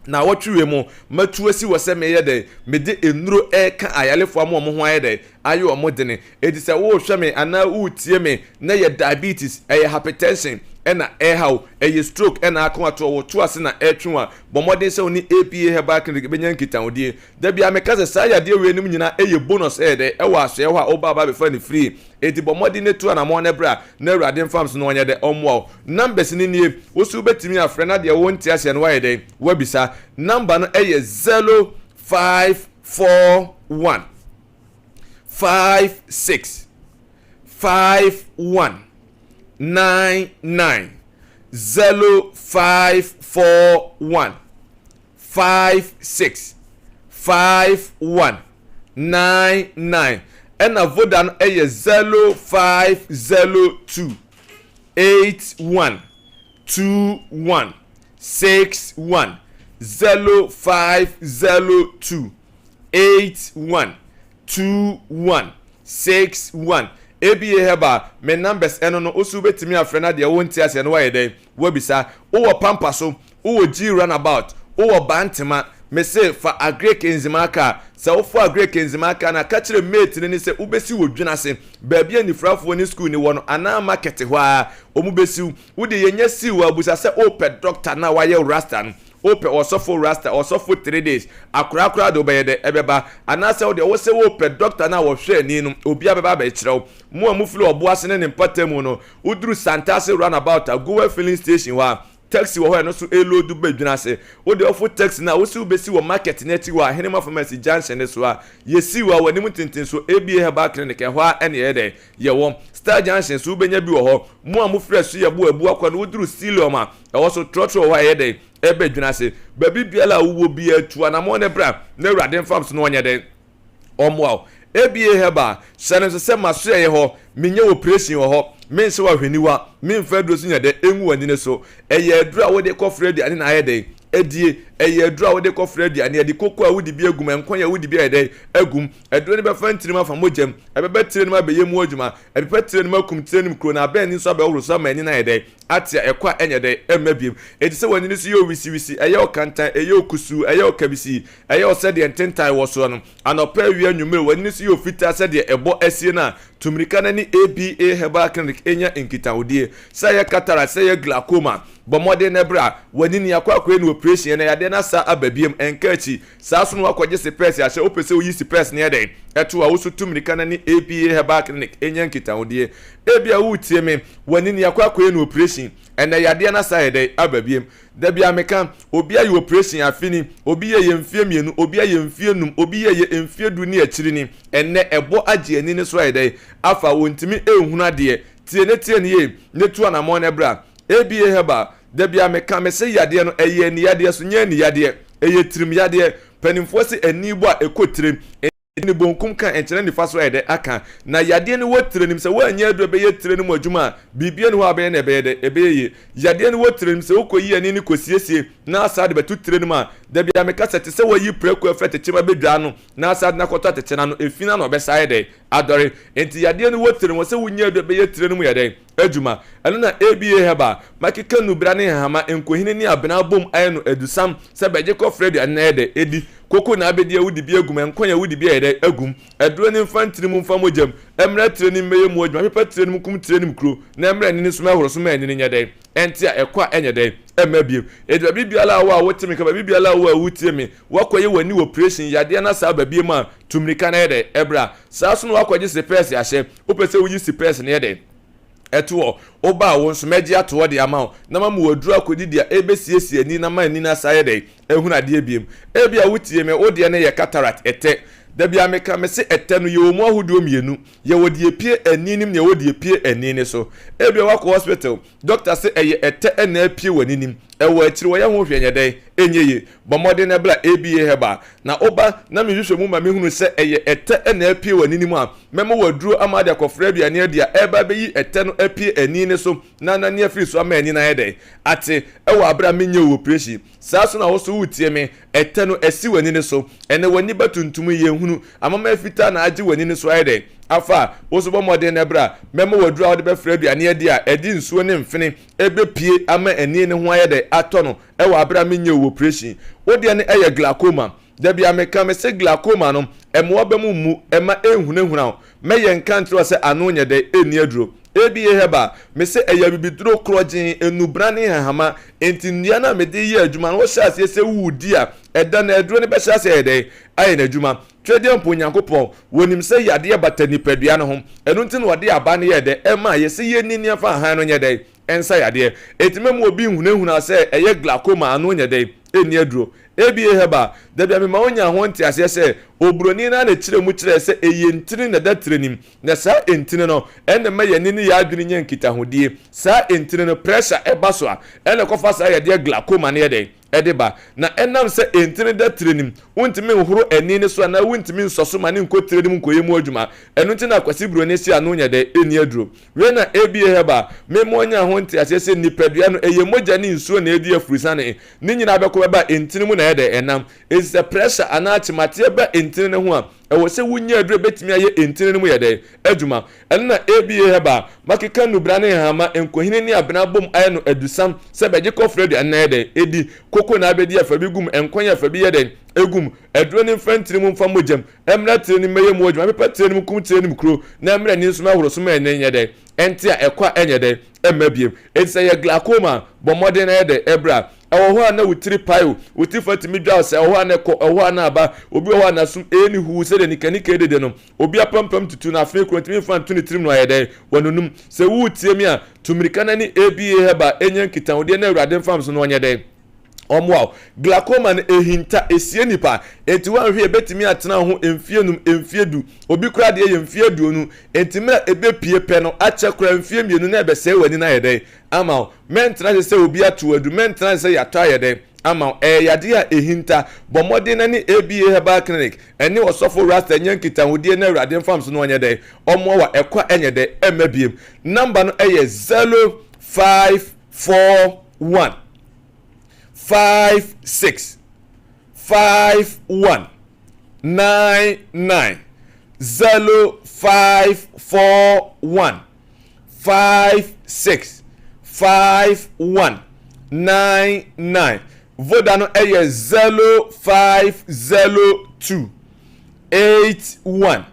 na wotwe mu matuasi wose meye de mede enuro eka ayalefo am ho ayede ayo omodene edi se wo hwe me ana utie me na ye diabetes eye hypertension ena ehaw eye stroke ena akwato wo to ase na etwa bomodin se oni ABA Herbal Clinic benya nkita odie da bia me kaze sa ya de wenum nyina eye bonus ede ewa aso ewa oba ba be fa ni free edi bomodin ne to na mo ne bra na awrade farms no onye de omwo numbers ni nie wo su betimi afre na de wonti ase no waye de wabisa number no eye 0541 56 51 99 0541 56 51 99 and a vodan a 0502 81 21 61 0502 81 21 61 ABA Herbal me numbers eno no osu betimi afre na de wonti ase no wayede wabisa wo pampa so wo G runabout wo bantema me se fa agrek enzimaka se wo fa agrek enzimaka na ka kire mate ni se ubesi wo dwinase baabi anifrafo ni school ni wono ana market ho a omubesi wo de yenya siwa abusa se ope doctor na waye rasta no ope osofo rasta osofo 3 days akura do bayede ebeba anase wo de wo se ope doctor na wo hwe ni no obi abeba ba kirew mu amufili obo ase ne mpatamu no uduru santase runabout agowa filling station wa taxi wo ho no so elodu badwinase wo de ofo taxi na wo si ubesi wo market neti wa henema pharmacy junction ne so a yesi wa wani mutintin so ABA Herbal Clinic ho a ene yede ye wo star junction so ubenya bi wo ho mu amufiri so ye bo abu akwa no uduru stilium a wo so trotro wa yede ebe dwinase babi biala wo bi atu na mo ne bra na awrade farms no onye de omwa ABA Herbal sane se maso ye ho menye operation wo ho mense wa hweniwa menfa dosu nya de enwu ani ne so eye adura wo de kofre de ani na ayede edie eye adura wo de kofre de ani edi kokko a wudi bi agum enkon ya wudi bi ayede agum adura ne be fa ntirima fa mogem ebebe tire ne be yemu adwuma ebebe tire ne makum tire ne kro na ba ani so ba woro so ma ani na ayede atia ekwa enye de emabiem edi se wani ne so yo wisi eye okantan eye okusu eye okabisi eye osede ententai wo so no anopa wi anwumere wani ne so yo fita sede ebo asie na tumirika na ni ABA Herbal Clinic enya nkita odie say katara say glaucoma bomode na bra wani ni akwa no operation na yade na sa ababiem enkachi saa so no akwaje spes ya hye opese oyi spes na yade eto a wosu tumrika na ni APA Herbal Clinic enyan kitawodie ebia wutie me wani ni akwa no operation ena yade na sa yade ababiem da bia meka obi ayi operation afini obi ye mfie mienu obi ayi mfie num obi ye mfie du ni akiri ni enne ebo agye ani ne so yade afa wontimi ehunu ade tie ne ye netu anamon ebra ABA Herbal da bia meka me se yade no eye ni yade so nya ni yade eye tirim yade panimfo se anibo a ekotirim ni bonkum kan enkyere ni faso ede aka na yade ni wotirenim se wanya adu be ye tirenim adwuma bibia ni ho abe na ebe de ebe ye yade ni wotirenim se okoyi ani ni kosiesie na asade betu tirenim a da bia meka sete se wayi preko efete chima bedwa no na asade na koto atechena no efina no be sae de adore enti yade ni wotirenim se wanya adu be ye tirenim yade adwuma eno na ABA Herbal makika nubra ne hama enkohini ni abena bom ayeno adusam se beje ko fredi anede edi koko na abedi awudi bi agum enkonya awudi bi ede agum eduro ni mfantiri mu mfa mojam emra tire ni meye mu adwuma pepa tire ni kum tire ni kro na emra ni suma horo suma ni nyede enti a ekwa enyede emabiem edura bibiala wa wotimi ka bibiala wa wutie me wakoye wani operation yade na sa babiem a tumrika na ede ebra saa so no wakoje spes ya hye opese wuyi spes na ede eto oba won so meji ato de ama na mamu waduru akodi ebesiesie ni na mani na saye de ehunu ade biem ebia wutie me ode ne ye cataract ete da bia meka me se ete no ye omu ahodo mienu ye wodi epie aninim ne wodi epie anine so ebia wako hospital doctor se eye ete na epie waninim ewo akiri wo ye ho hwenya de enyeye bomode na bla ABA Herbal na oba na me hwehwe mu ma me hunu se eye ete na epie waninim a memo waduru amade akofra bia ne dia eba beyi ete no epie anine so na ne afiri so ama ani na yede ate ewo abra menye operation saa so na wo so wutie me ete no esi wani ne so ene wani batuntum ye hunu amama afita na age wani ne so yede afa woso bomode na bra memo waduru awde be fra bia ne dia edi nsuo ne mfene ebe pie ama ani ne ho yede ato no ewo abra menye operation wode ne eye glaucoma da bia meka me se glaucoma no emo ba mu ema ehunahuna me ye nkantre se ano nyede eni aduro ABA Herbal me se eya bibiduro krojin enubrane hahama enti ndia na me de ye adwuma no hyase se wudi a eda na aduro ne be hyase ede aye na adwuma twede mpo nyankopon wonim se yade batani padua no ho enu nti no wade aba ne ye de ema ye se ye nini afa han no nyede ensa yade etimem obi hunahuna se eye glaucoma ano nyede eni aduro ABA Herbal da bia me ma onya ho nti ase se obroni na kire mu kire se eyentini na da trenim na sa entini no ene ma ye nini ya adwini nya nkita hodie sa entini no pressure eba so a ene kofa sa ye de glaucoma na ye de edeba na enam se entini da trenim wontimi nhoro eni ne so na wontimi nsoso ma ne nko trenim nkoye mu adwuma enu nti na kwasi broni si anu nya de eni aduro we na ABA Herbal me mo onya ho nti ase se nipadua no eye moja ni nsuo na edi afurisa ne ni nyina be ko ba entini mu na ye de enam is the pressure anati mate ba entini ne ho a ewo se wunya aduro betimi aye entini ne mu ye de adwuma enna ABA Herbal makika nubra ne hama enkohini ni abena bom aye no adusam se beje ko fredi anna de edi koko na abedi afa bigum enkonya afa bi ye de egum aduro ne mfantiri mu mfa mojam emra tire ni meye mu adwuma pepa tire ni kum tire ni kro na emra ni nsuma horo so ma enye de enti a ekwa enye de emabiem etsa ye glaucoma bomode na ye de ebra ewo ho na wutiri payo wuti fatimi dwa se ewo na ko ewo na aba obi ho na sum eni hu se de nikanika de no obi apampam tutu na afi krontimi fan tuni tirim no ye de wonunum se wutie mi a tumirika na ni ABA Herbal enyen kitan ode na awurade fam so no onye de omwa glaucoma na ehinta esie nipa enti wan hwe betimi atena ho emfienum emfiedu obi kura de ye emfiedu nu enti mra ebepie pe no ache kura emfie mienu na ebese wani na yede ama mentra se obi atu adu mentra se yata yede ama yade a ehinta bomode na ni ABA Herbal Clinic eni osofo rasta nyankita hodie na awurade farms no onye de omwa wa ekwa enye de emabiem number no eye 0541 56 51 99 0541 56 51 99 voda no eye 0502 81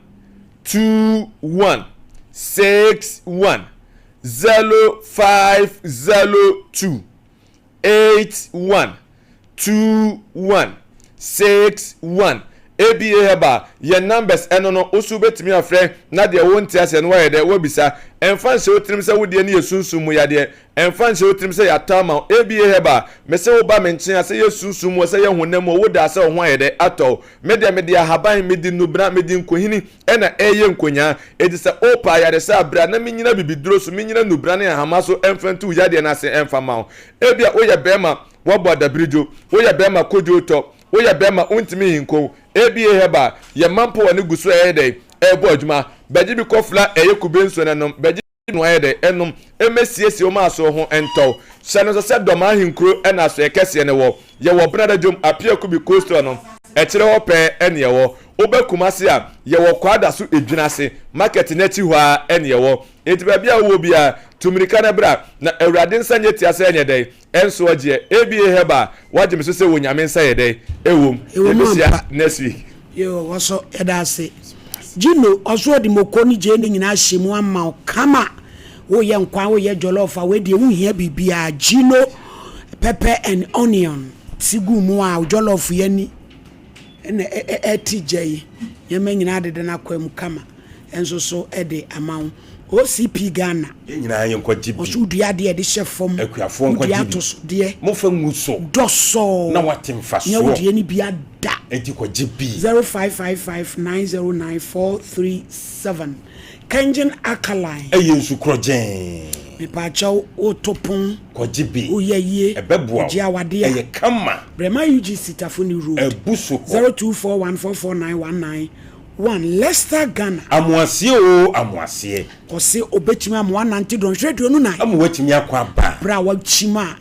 21 61 0502 812161 ABA Herbal your numbers eno no osu betimi afre na de wonti ase no ye de wobisa enfan se otrim se wode ne yesunsum ya de enfan se otrim se ya tama ABA Herbal me se wo ba menchen ase yesunsum wo se ye honam wo da se ho ye de ato me de ahaban me di nubra me di nkohini ena eye nkonya edi se opa ya de se abra na menyina bibiduro so menyina nubra ne ahama so enfantu ya de na se enfama ebia wo ye bema wo boda bridjo wo ye bema kojo to wo ye bema untimi hinko ABA Herbal ye mampo woni guso eyede ebo adwuma beji bi kofla eyekubenso nanom beji no eyede enum emesiesi o ma so ho ento sano so se doma hinkro ena so ekese ne wo ye wo brada jom apia ku bi coaster no ekire wo pe ene ye wo obekumase a ye wo kwada so edwinase market na chi ho a ene ye wo enti ba bia wo bia tumirika na bra na awurade nsanye ti ase enye dey enso agye ABA Herbal waje meso se wonyame nsa ye dey ewom ebisia next week yo waso edase jino oso di mokoni je ne nyina hyemu ama kama wo ye nkwa wo ye jollof we de wo hia bibia jino pepper and onion sigu mu a jollof ye ni na TJ ye me nyina de na kwam kama enso so ede amawo OCP Ghana nyina ye nkwa jibi osu dua de de chefom akuafo nkwa jibi de mo fa nguso doso na watemfa so nya wo de ni bia da enti kwa jibi 0555909437 Kenjin Alkaline eye nsu krojen me pa chaw otopon kwa jibi oyeye ebeboa ji awade eye kama Brema UG Tafuni Road ebuso 0241449191 Leicester Ghana amwasie o amwasie ose obetimi amwa nanti don hwedo no nan amwatimi akwa ba bra wa chima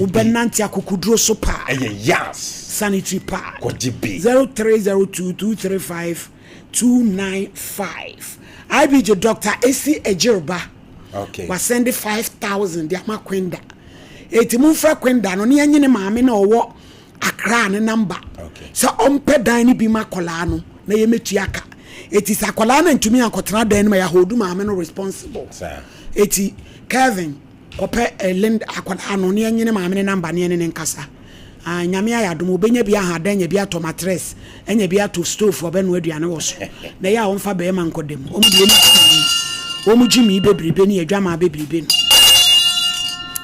obenanti akukuduro so pa eye yas sanitary pad kojibi 0302235295 IBJ Dr. AC Ejirba okay was send 5,000 dia makwenda etimu fra kwenda no ne anyine maame na owo Accra ne number okay so ompe dan ni bi makola no na yemetuaka eti sakola na ntumi akotena dan ma ya hodu maame no responsible sir eti Kevin kope lend akola no ne anyine maame ne number ne ne nkasa nyame ayadom obenya bia ha dan nya bia tomatres enya bia to stove obenu aduane wo so na ya onfa be ma nkodem omujimi bebribe ni adwama bebribe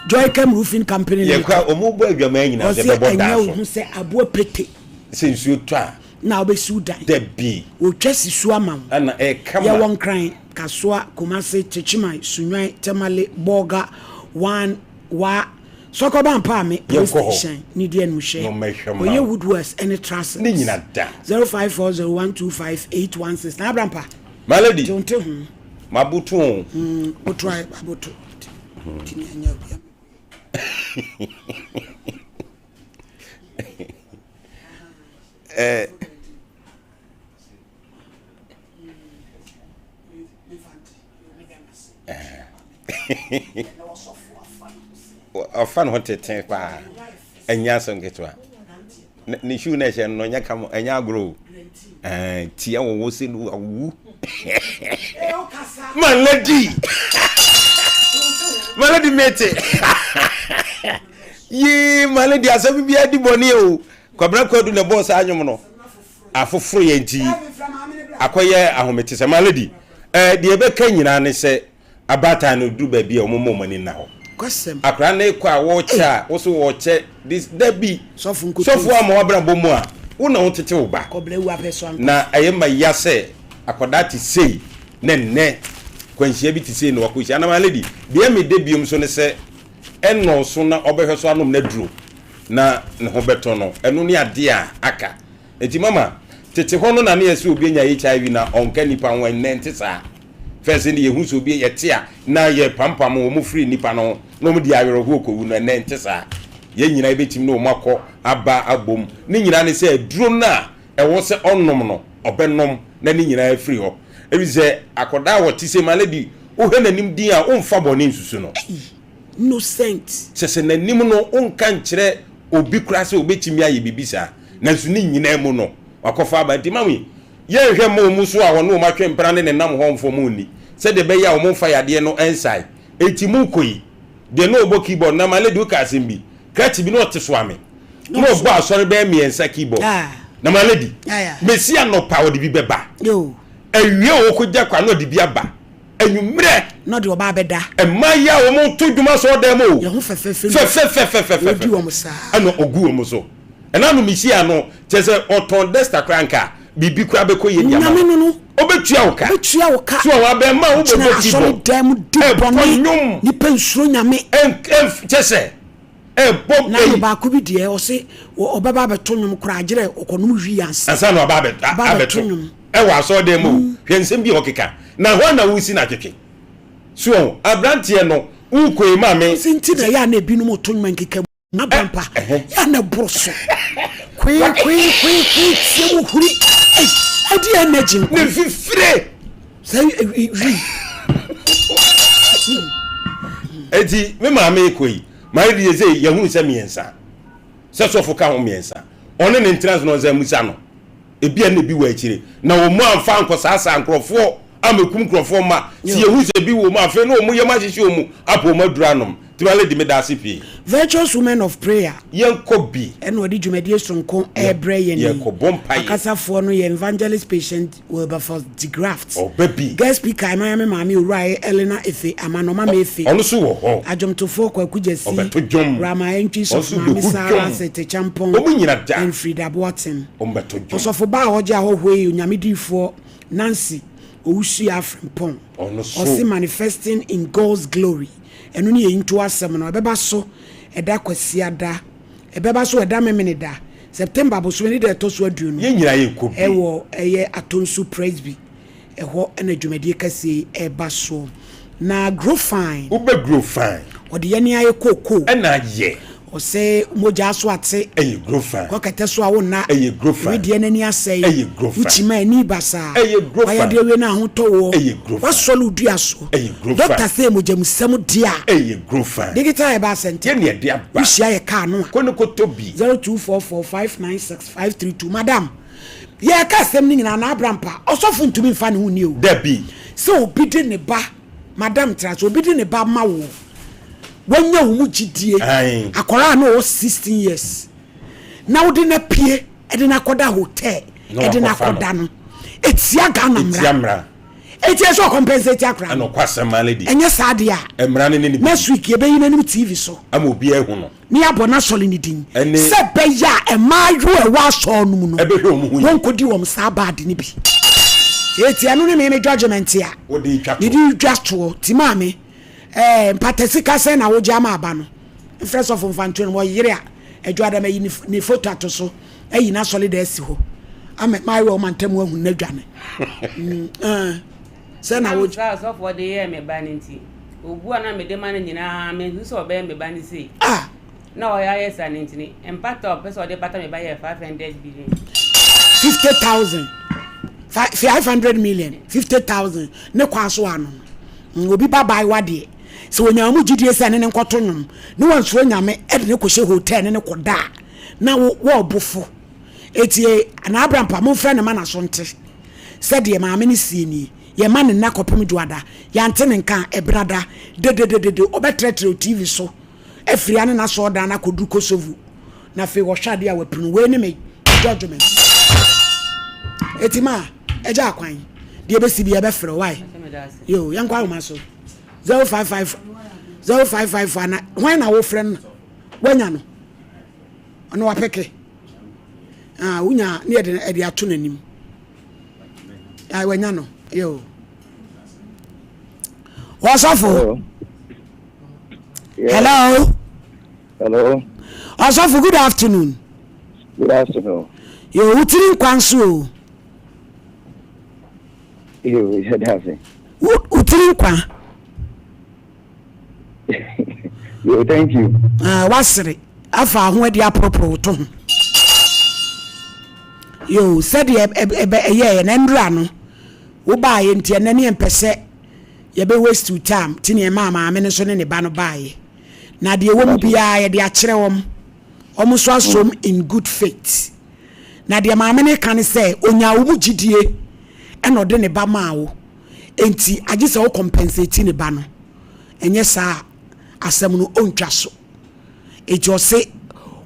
Joy Cam Roofing Company ye kwa omubo adwama nyina se bebo da so hu se abo pete se nsuo twa na obesu dan de bi o twesi su amam ana e kama ya won kran kasoa Kumase Chichimai Sunwan Temale Boga one wa Sokoban pa me station ni die no hye oye Woodworth any trust ni nyina da 0540125816 na abrampa malady don't hu mabutu o try abutu tini anya bia afan hotete pa enya songetwa ni shu na she no nya kam enya grow tia wo se nu awu malady mete ye malady asabi bia di boni o kwabra kwadu na boss anyum no afoforo ye nti akoye ahomete se malady de ebe ka nyina ne se abata no duru ba bia omomo mani na ho kwasem akra na kwa wo cha wo so wo che this dabi sofu nkutu sofu ama wabra bomu a wo na wo tete wo ba koble wu apeso anko na ayema yase akoda ti sei ne kwanhia bi ti sei no wakohia na malady de me de biom so ne se eno so na obehweso anom na duro na ne ho beto no eno ne ade a aka enti mama tete ho no na ne yesi obi nya HIV na onka nipa wan nente sa first ni ye hu so obi ye te a na ye pampam wo mu free nipa no no mu di awero ho kowu na nente sa ye nyina betim no makọ aba abom ni nyina ne se duro na ewo se onnom no obenom na ni nyina free ho ebize akoda wo ti se malady wo he nanim din a umfa boni nsusu no innocent sese nanim no unka nkyere obi kura se obetimi aye bibisa na nsu ni nyina mu no wakofa ba di mawi ye hwe mo mu so a wono ma twe mpra ne nam ho mfo mu ni se de be ya wo mfa yade no ensai eti mu koyi de no obo keyboard na malady ka asembi krati bi no te so ame no bo asori be miensa keyboard na ma lady mesia no power de bi beba yo awie wo ko gya kwa no de bi aba anwumre no de oba beda emaya wo mo to dwuma so dem o ye ho fefe odi wo mo sa ano ogu wo mo so ena no mesia no chese oton desta kranka bibi kwa be ko ye nyama no obetua wo ka so wa be ma wo bo ti bo dem di boni ni pensuro nyame chese bom na no ba ku bi de o se obaba beto nwum kura agire okonum wi yansa ansa no obaba abeto wa so dem o hwensem bi okeka na ho na wusi na twetwe so abrantie no ukoi ma me sinti na ya na ebinum otonwum nkeka abampa ya na broso kwi se huri adi energy ne fifre say ri edi me ma me koi my die say ye hu se miensa se so foka ho miensa one ne entrance no za musa no ebia na bi wa akire na wo mu amfa nkosasa ankrofo amekum nkrofo ma si ye hu se bi wo mu afa no mu ye ma hihye wo mu apo maduranom tibale di medasi pi virtuous women of prayer yenko bi eno odi dwumadi sonko ebre yen yenko bompai akasafo no ye evangelist patient Wilberforce the graft oh baby guest speaker Mama Mami Urai Elena Efe Amanoma Mefe ono so wo ho ajomtofo kwa kujesi Rama Entry of Mami Sara Sete Champon and Frida Boatin ombeto jom osofo ba hoja hohwe onyamedifo Nancy Owusu Afrempon ono so osi manifesting in God's glory enu ni yinto asem no ebeba so eda kwasiada ebeba so eda memeneda September bo so ni de to so aduonu ye nyira ye kobi ewo eye atonsu praise be eho ena dwumadi kase eba so na grow fine ube grow fine odi ye ni aye koko ena ye o se moja so ate eye grow fine ko kete so awo na eye grow fine we de nani asai eye grow fine uchi ma ni basa eye grow fine wa de we na ho towo eye grow fine wa solo dua so eye grow fine doctor say moja musem dia eye grow fine digital e ba sente ye ne de aba ushia ye ka no ko ne ko tobi 0244596532 madam ye ka sem ni nyina na abrampa osofu ntumi mfa ne hu ni o dabi so obi de ne ba madam trans obi de ne ba ma wo wanya wo mu gidie akora na o 16 years na wo de na pie e de na koda hotel e de na koda no etia Ghana etia so compensate akra no kwasema lady enye saade a emra ne ni next week ye be yin anim TV so ama obi ehu no ni abona soli ni din se be ya e mayu e wa so no no ebe hwe omu won kodi wo msa bad ni bi etia no ne me judgment a wo de twa ni di just ti maame mpatesi kase na wo jama aba no first of infantry mo yire a ejo adam yi ni photo atoso ayi na solid esi ho ame my wo mantam ahu na dwane say na wo so for the year me banenti obu ana me de man nyina me hu so be me bani sei na o ya yes an ntini impact of person de pata me buy 500 billion 50,000 500 million 50,000 ne kwaso ano obi baba wade so onyamu gidie se ne nkoto nwum ne wanso nyame e de ne kohye hotel ne koda na wo obufo etie na abrampa mo frɛ ne ma na so nte sɛ de maame ne sieni ye ma ne na kopem duada ya nte ne nka ebrada de obetretre TV so efria ne na so da na kodu kosovu na fe wo hwade a wapinu we ne me judgment etima eja akwan de be si bi e be frɛ why yo yankwa wo maso 055 na when na wo friend wanya no ono wapeke unya ne de ato nanim wanya no yo Osofo hello Osofo good afternoon yo utiri kwanso yo yadafe utiri kwa yo thank you wasere afa ho de apropro to yo said ye na ndra no wo ba ye ntia na ne empese ye be waste time tini mama me ne so ne ba no ba ye na de wo mu bia ye de akere wom so asom in good faith na de mama ne kan say onya wo mu gidie e no de ne ba ma wo enti agise wo compensate ne ba no enye saa asem no ontwa so it was say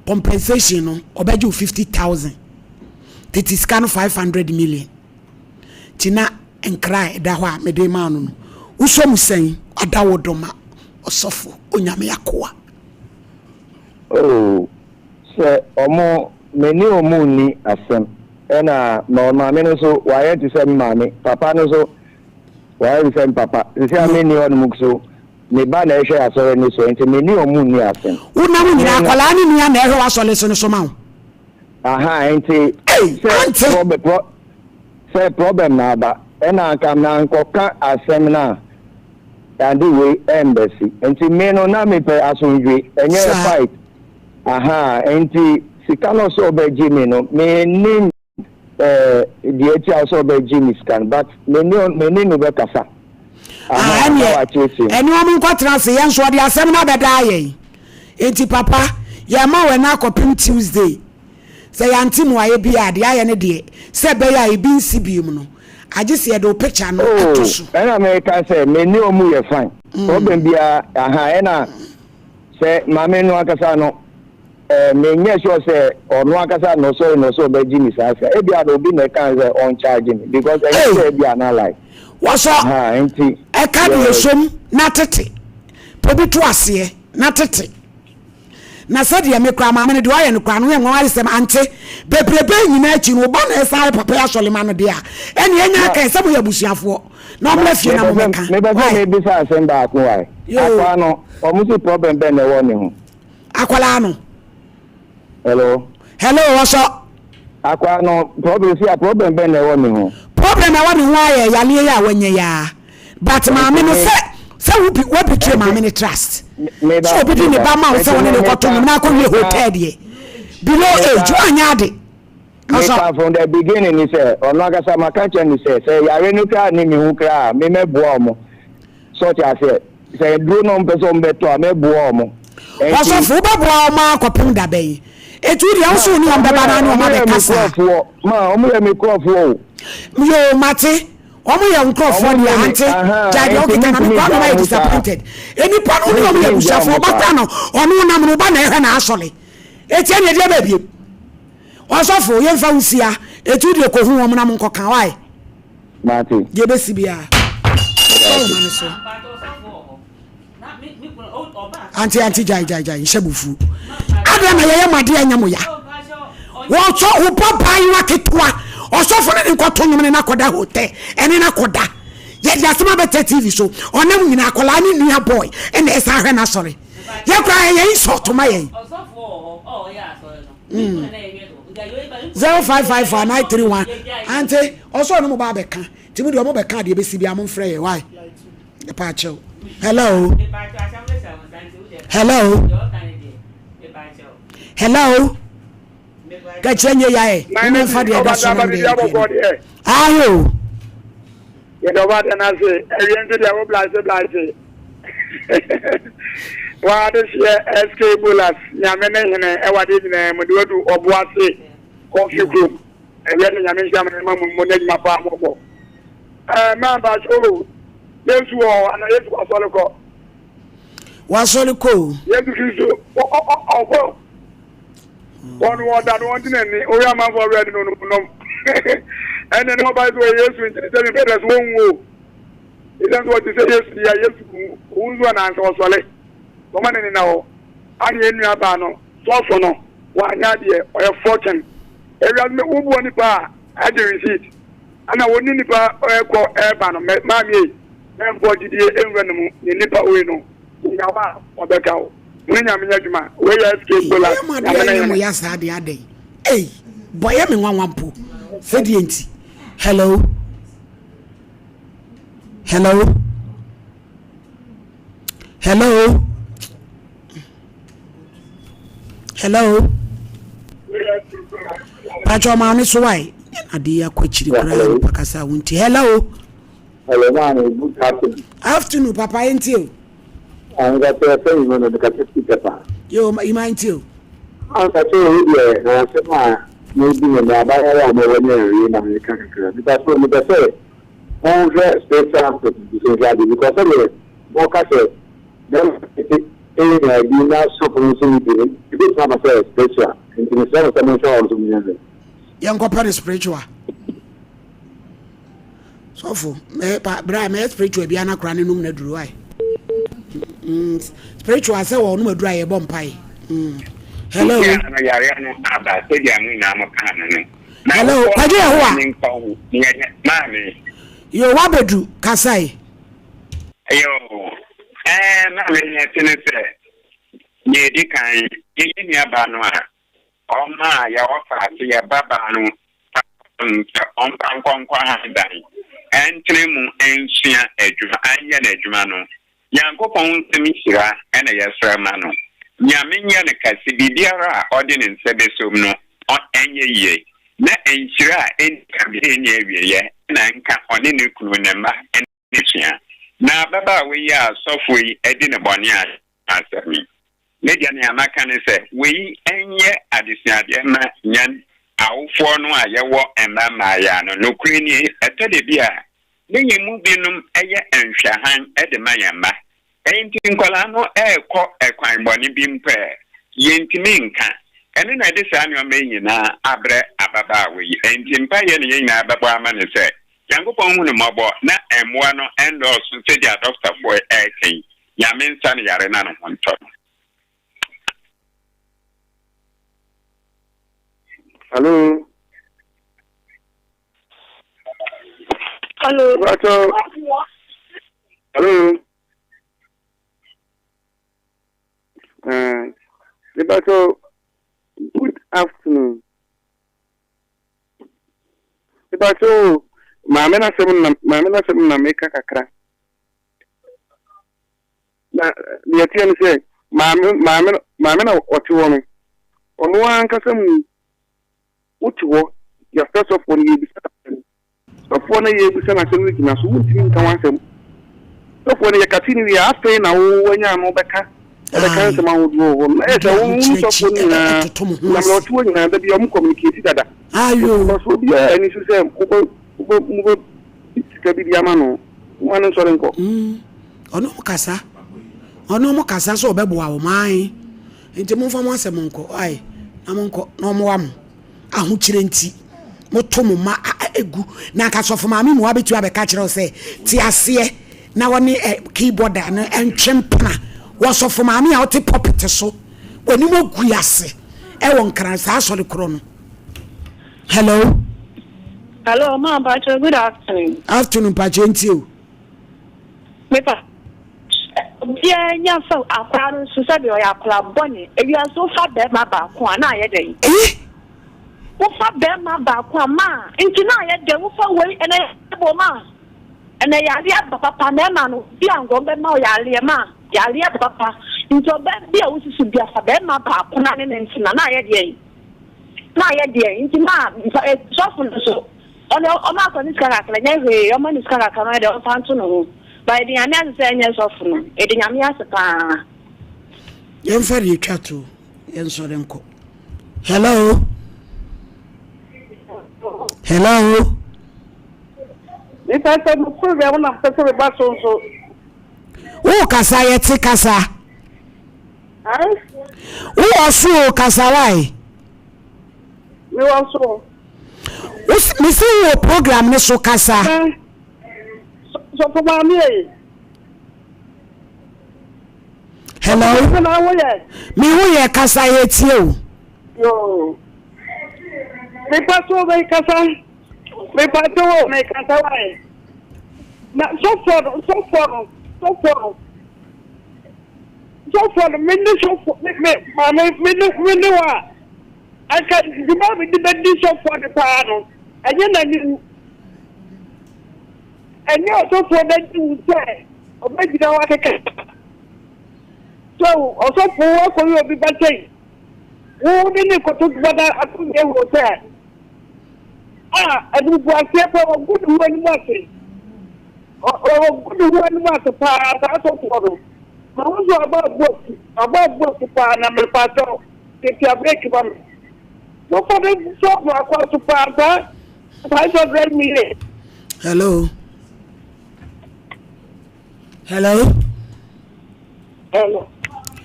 compensation no obeju 50,000 titi scan 500 million tina enkra da ho a mede ma no uso musen adawodoma osofo onyame yakoa oh so omo meni omu ni asem ena no maame no so waye to say maame papa no so waye to say papa se ameni on mukso ne ba na ehwe asore ni so enti meni omu ni asem una mu nyina akwala ni nua na ehwe asole so no so ma aha enti say problem na ba ena kam na nkoka asem na and we embassy enti me no na me pe asonjwe enye fight aha enti sikano so be jimi no me ni the HR so be jimi scan but me ni no be kasa eni o mun kwatra se yen so de asem na beda aye enti papa ya ma we na akopim Tuesday se ya ntim waye bi ade aye ne de se be ya ibi nsibium no age se do picture no atoso ena me ka se me ni o mu ye fine problem bia aha ena se mame no akasa no me nye sure say ono akasa no so be jimi sa e bia do bi na kan say on charge me because e say bia na like waso aha enti e ka de som na tete pobi to ase na tete na said ya me kwa mama ne do aye no kwa no ye nwa sem ante bebrebe nyina achi no ba na esa papa ya solema no de a ene enya kan se mo ya busuafo na omle fie na mo meka me be me bi sa sem ba ko ai akwa no omusi problem be na wo ni ho akwala no hello waso akwa no problem be na wo ni ho problem na wo ni ho aye yale ya wanye ya but mama no se we betray mama ni trust so be ni ba ma se woni ne koto na ko we hotel de below age anya de from the beginning he said ono agasa makacha ni say yare no kra ni mi hu kra me meboa omo so ti ase say duro no mpeso mbeto a meboa omo waso fu ba boa omo akopim da ben etu di anso ni on baba na ni o ma be kasa ma omo ye me crofo yo mate omo ye nkrofo ni ante jadi o kita na me kwa no disappointed eni pa no ni omo ye bushafo bata no ono na mo ba na ehwe na asole eti ene de ba biem wasofo ye mfa usia etu de ko hu won na mo nkokan wai mate je be sibia anti jai shebufu ada na ye made anyamo ya wo so wo papa yi waketwa osofo ne nkoto nyum ne nakoda hotel ene nakoda ye dia sema beta TV so onam nyina akola ni nua boy ene esa hwe na sorry ye kwa ye insult ma ye osofo ya sorry no 055491 ante also no mo ba be kan ti mu de mo be kan de be si bia mo frɛ ye why e pa chew hello ka chenye yae mo fa de da so no de ayo ye do ba na se eriente de wo blase wa de se SK bullets nyame ne hene e wa de nyina mo de wadu oboase coffee group e ye nyame nsia ma mo ne ma pa mo bo ma ba so yesu o ana yesu asoleko wasoliko yesu kristo o one water no one ni o ya ma for red no and then no by the way yesu in the betters won wo it is what you say yesu ya yesu unzo na anso sole o ma ni na o ani enu aba no so no wa anya de o fortune area me ubu oni pa a de receipt ana woni ni pa o ko e ba no ma mi e mpo gidie enwe no mu ni nipa we no ngawa obeka o munya menya djuma we ya SK bola ya mo ya sa de ade eh boy me nwanwampo fedi enti hello pacho ma ni so wai ade ya kwachiri kura pakasa wunti hello man good afternoon papa enti I'm going to say you know the capacity. Yo, you mind too? I'm going to say, I said, maybe when I buy a millionaire in America, because when they say, all the space after because anyway, more cash, then I do not suffer from it. It's not a special. In the sense of emotion, young company spiritual. So for me, bra me spiritual be ana kra ne num na duru ai. Spiritual say wo no duru ai bo mpai. Hello. Hello, kwaje ho a? Yo wabedu kasai. Yo. Na me tene se. Ye di kan, ye ni aba no a. Oma ya ofa se ya baba no. Onpankwankwa ha dan. Entre mu ensua adwuma anya na adwuma no. Yankopon nsemi hira na yesra ma no. Nyame nya ne kase bibiara a ode ne nsebesom no enye ye. Na enhira enka bi enye awiye na nka one ne kunu ne ma enhia. Na baba we ya sofo yi edi ne bone a asemi. Ne dia ne amaka ne se we enye adesiade ma nyan awofo no a yewo emama ya no nokuri ni etede bia nenye mu binum eye enhwahan ede mayamba enti nkola no ekọ ekwan boni bimpe yentimi nka ene na de saa no menyi na abre ababa we enti mpa ye ne nyina ababa ama ne se yankopon hu ne mobo na emwa no endorse se dia doctor for eken ya mensa ne yare na no honto. Hello. Hello. Hello. Hello. Good afternoon. Libato, mamena seven na meka kakra. Na liatian say, mamena what you want. On one casam. Uchiwo ya first of all ye bisa so for na ye bisa na senu gina so wutimi nka wansem so for na ye katini ya afei na wo wanya no beka kan se ma wo do na e se wo so for ni na lo tuwo ni na da bi o mu communicate dada ayo so bi ani so se mo ka bi ama no wan so renko ono mo kasa so obeboa wo man enti mo fa mo asem nko ai na mo nko no mo wa mo ahukire nti motomo ma egu na kasofo ma mi mu abetu abeka kire se ti ase na woni keyboard na entwempna wosofo ma mi a oti puppet so oni mo gu ase e won kran sa so de kro no. Hello ma Pacho, good afternoon Pacho nti o mepa bia nya so akwa no so sabe o ya akwa boni e wi so fa be ma ba ko na ye den wofa bema ba kwa ma nti na ye de wofa we ene bo ma ene yale papa na ma no bia ngo be ma yale ma yale papa nti obe bia wosusu bia fa bema ba kwa na ne nti na ye de nti ma so fun so ono o ma ko ni skara kala nya he o ma ni skara kala de o fantu no ba de nya na se nya so fun e de nya me aspa yen fa ri twato yen so renko. Hello. If I said, I want to say about so. Who kasa yeti kasa? Who also kasa why? We also. Me see your program ne so kasa. So for me. Hello. Me who ye kasa yeti o? Yo. Me paso me casa why? Na so for me wa I can do not be the so for the pardon and you and you also for that you say or maybe now I can so also for what will be better. Who didn't go to brother at the hotel? I do want to good one mercy. Or good one mercy, I told you. I was about book to pan and pato. Take your break one. No for the shop, I call to Papa. I don't read me. Hello.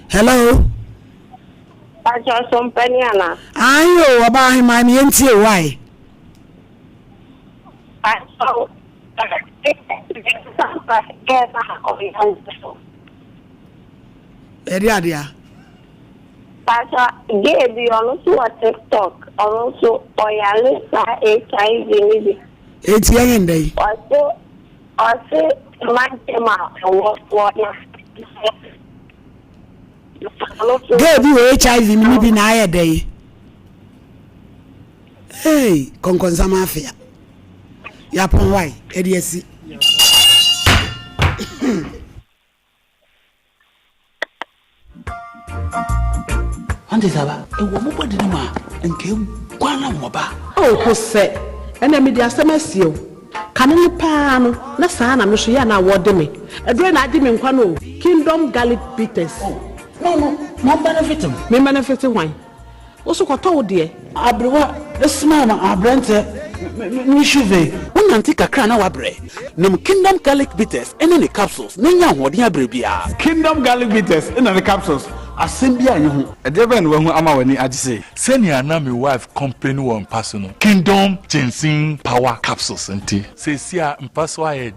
Hello. Pacho Sompa Niana. Ayo, about him, I'm into why? Pacho. Edia. Pacho, gave you also a TikTok, also Oyalisa HIV. It's young day. Also, Mantema, what gave you HIV maybe na a day. Hey, Concon Mafia. Yapon why? Ediasi. Ante saba, ewo mo bodi ni ma, nke kwana mo ba. Oh, ko se. Ena me di asemasi o. Kane ni pa no, na saa na me so ya na award me. Edre na adi me nkwa no. Kingdom Garlic Bitters. No, benefit him. Me benefit why? Oso ko to de. Abrewa, this man abrante ni chuve. Wonanti kakra na wabre. Nim Kingdom Garlic Bitters ene ne capsules. Nenya hoden abre bia. Kingdom Garlic Bitters ene ne capsules. Asembia anyi ho. Edebe no wahu ama wani agise. Senior na my wife company one personal. Kingdom Ginseng Power Capsules nti. Se sia mpaso aye.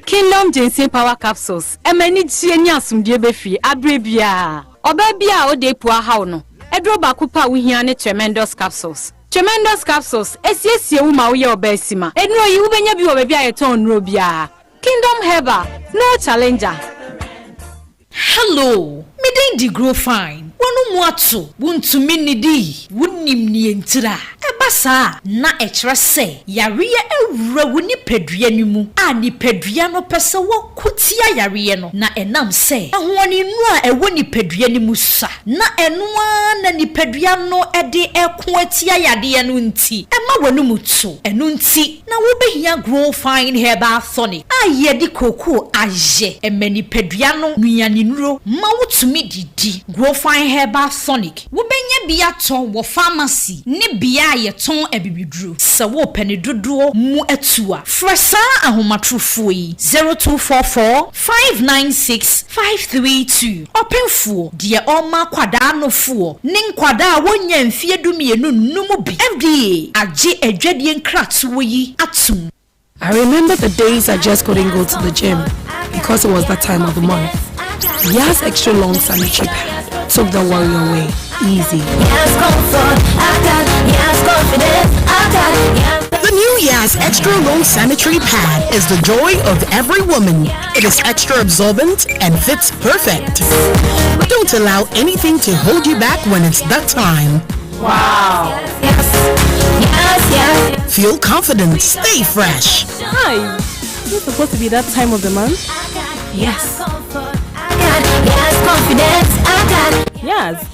Kingdom Ginseng Power Capsules. Emani tie ni asumdie befi abrebia. Oba bia o de pua haw no. Edro ba kupa wo hia ne tremendous capsules. Tremendous capsules esiesie wo ma wo ye oba asima. Enro yi wo benya bi wo ba bia yeton nro bia. Kingdom Herbal, no challenger. Hello, me dey grow fine. Wonu mu ato, wontumi nidi, wonim ni entira. Ebasa na ekra se, yare ewura woni pedua ni mu. A ni pedua no pese wo kutia yare no na enam se. Ahoni nu a ewo ni pedua ni mu sa. Na enu na ni pedua no ede eko atia yade no nti. Ema wonu mu to. Enu nti na wo behia grow fine herbal tonic. A ye di koko aje. Emani pedua no nuane nuro ma wotumi didi. Grow fine herbal tonic. Wo benya bia ton wo pharmacy ne bia ye ton ebibidru. Se wo pene dodo mu atua. Fresa ahomatrofo yi 0244 596 532. Openfo de oma kwada no fo. Nin kwada wonya mfie dumienu numu bi. FDA age edwadie nkrato yi atum. I remember the days I just couldn't go to the gym because it was that time of the month. Yas extra long sanitary pad took the worry away. Easy. The new Yas extra long sanitary pad is the joy of every woman. It is extra absorbent and fits perfect. Don't allow anything to hold you back when it's that time. Wow. Yes. Feel confident. Stay fresh. Hi. Is it supposed to be that time of the month? Yes. Yes.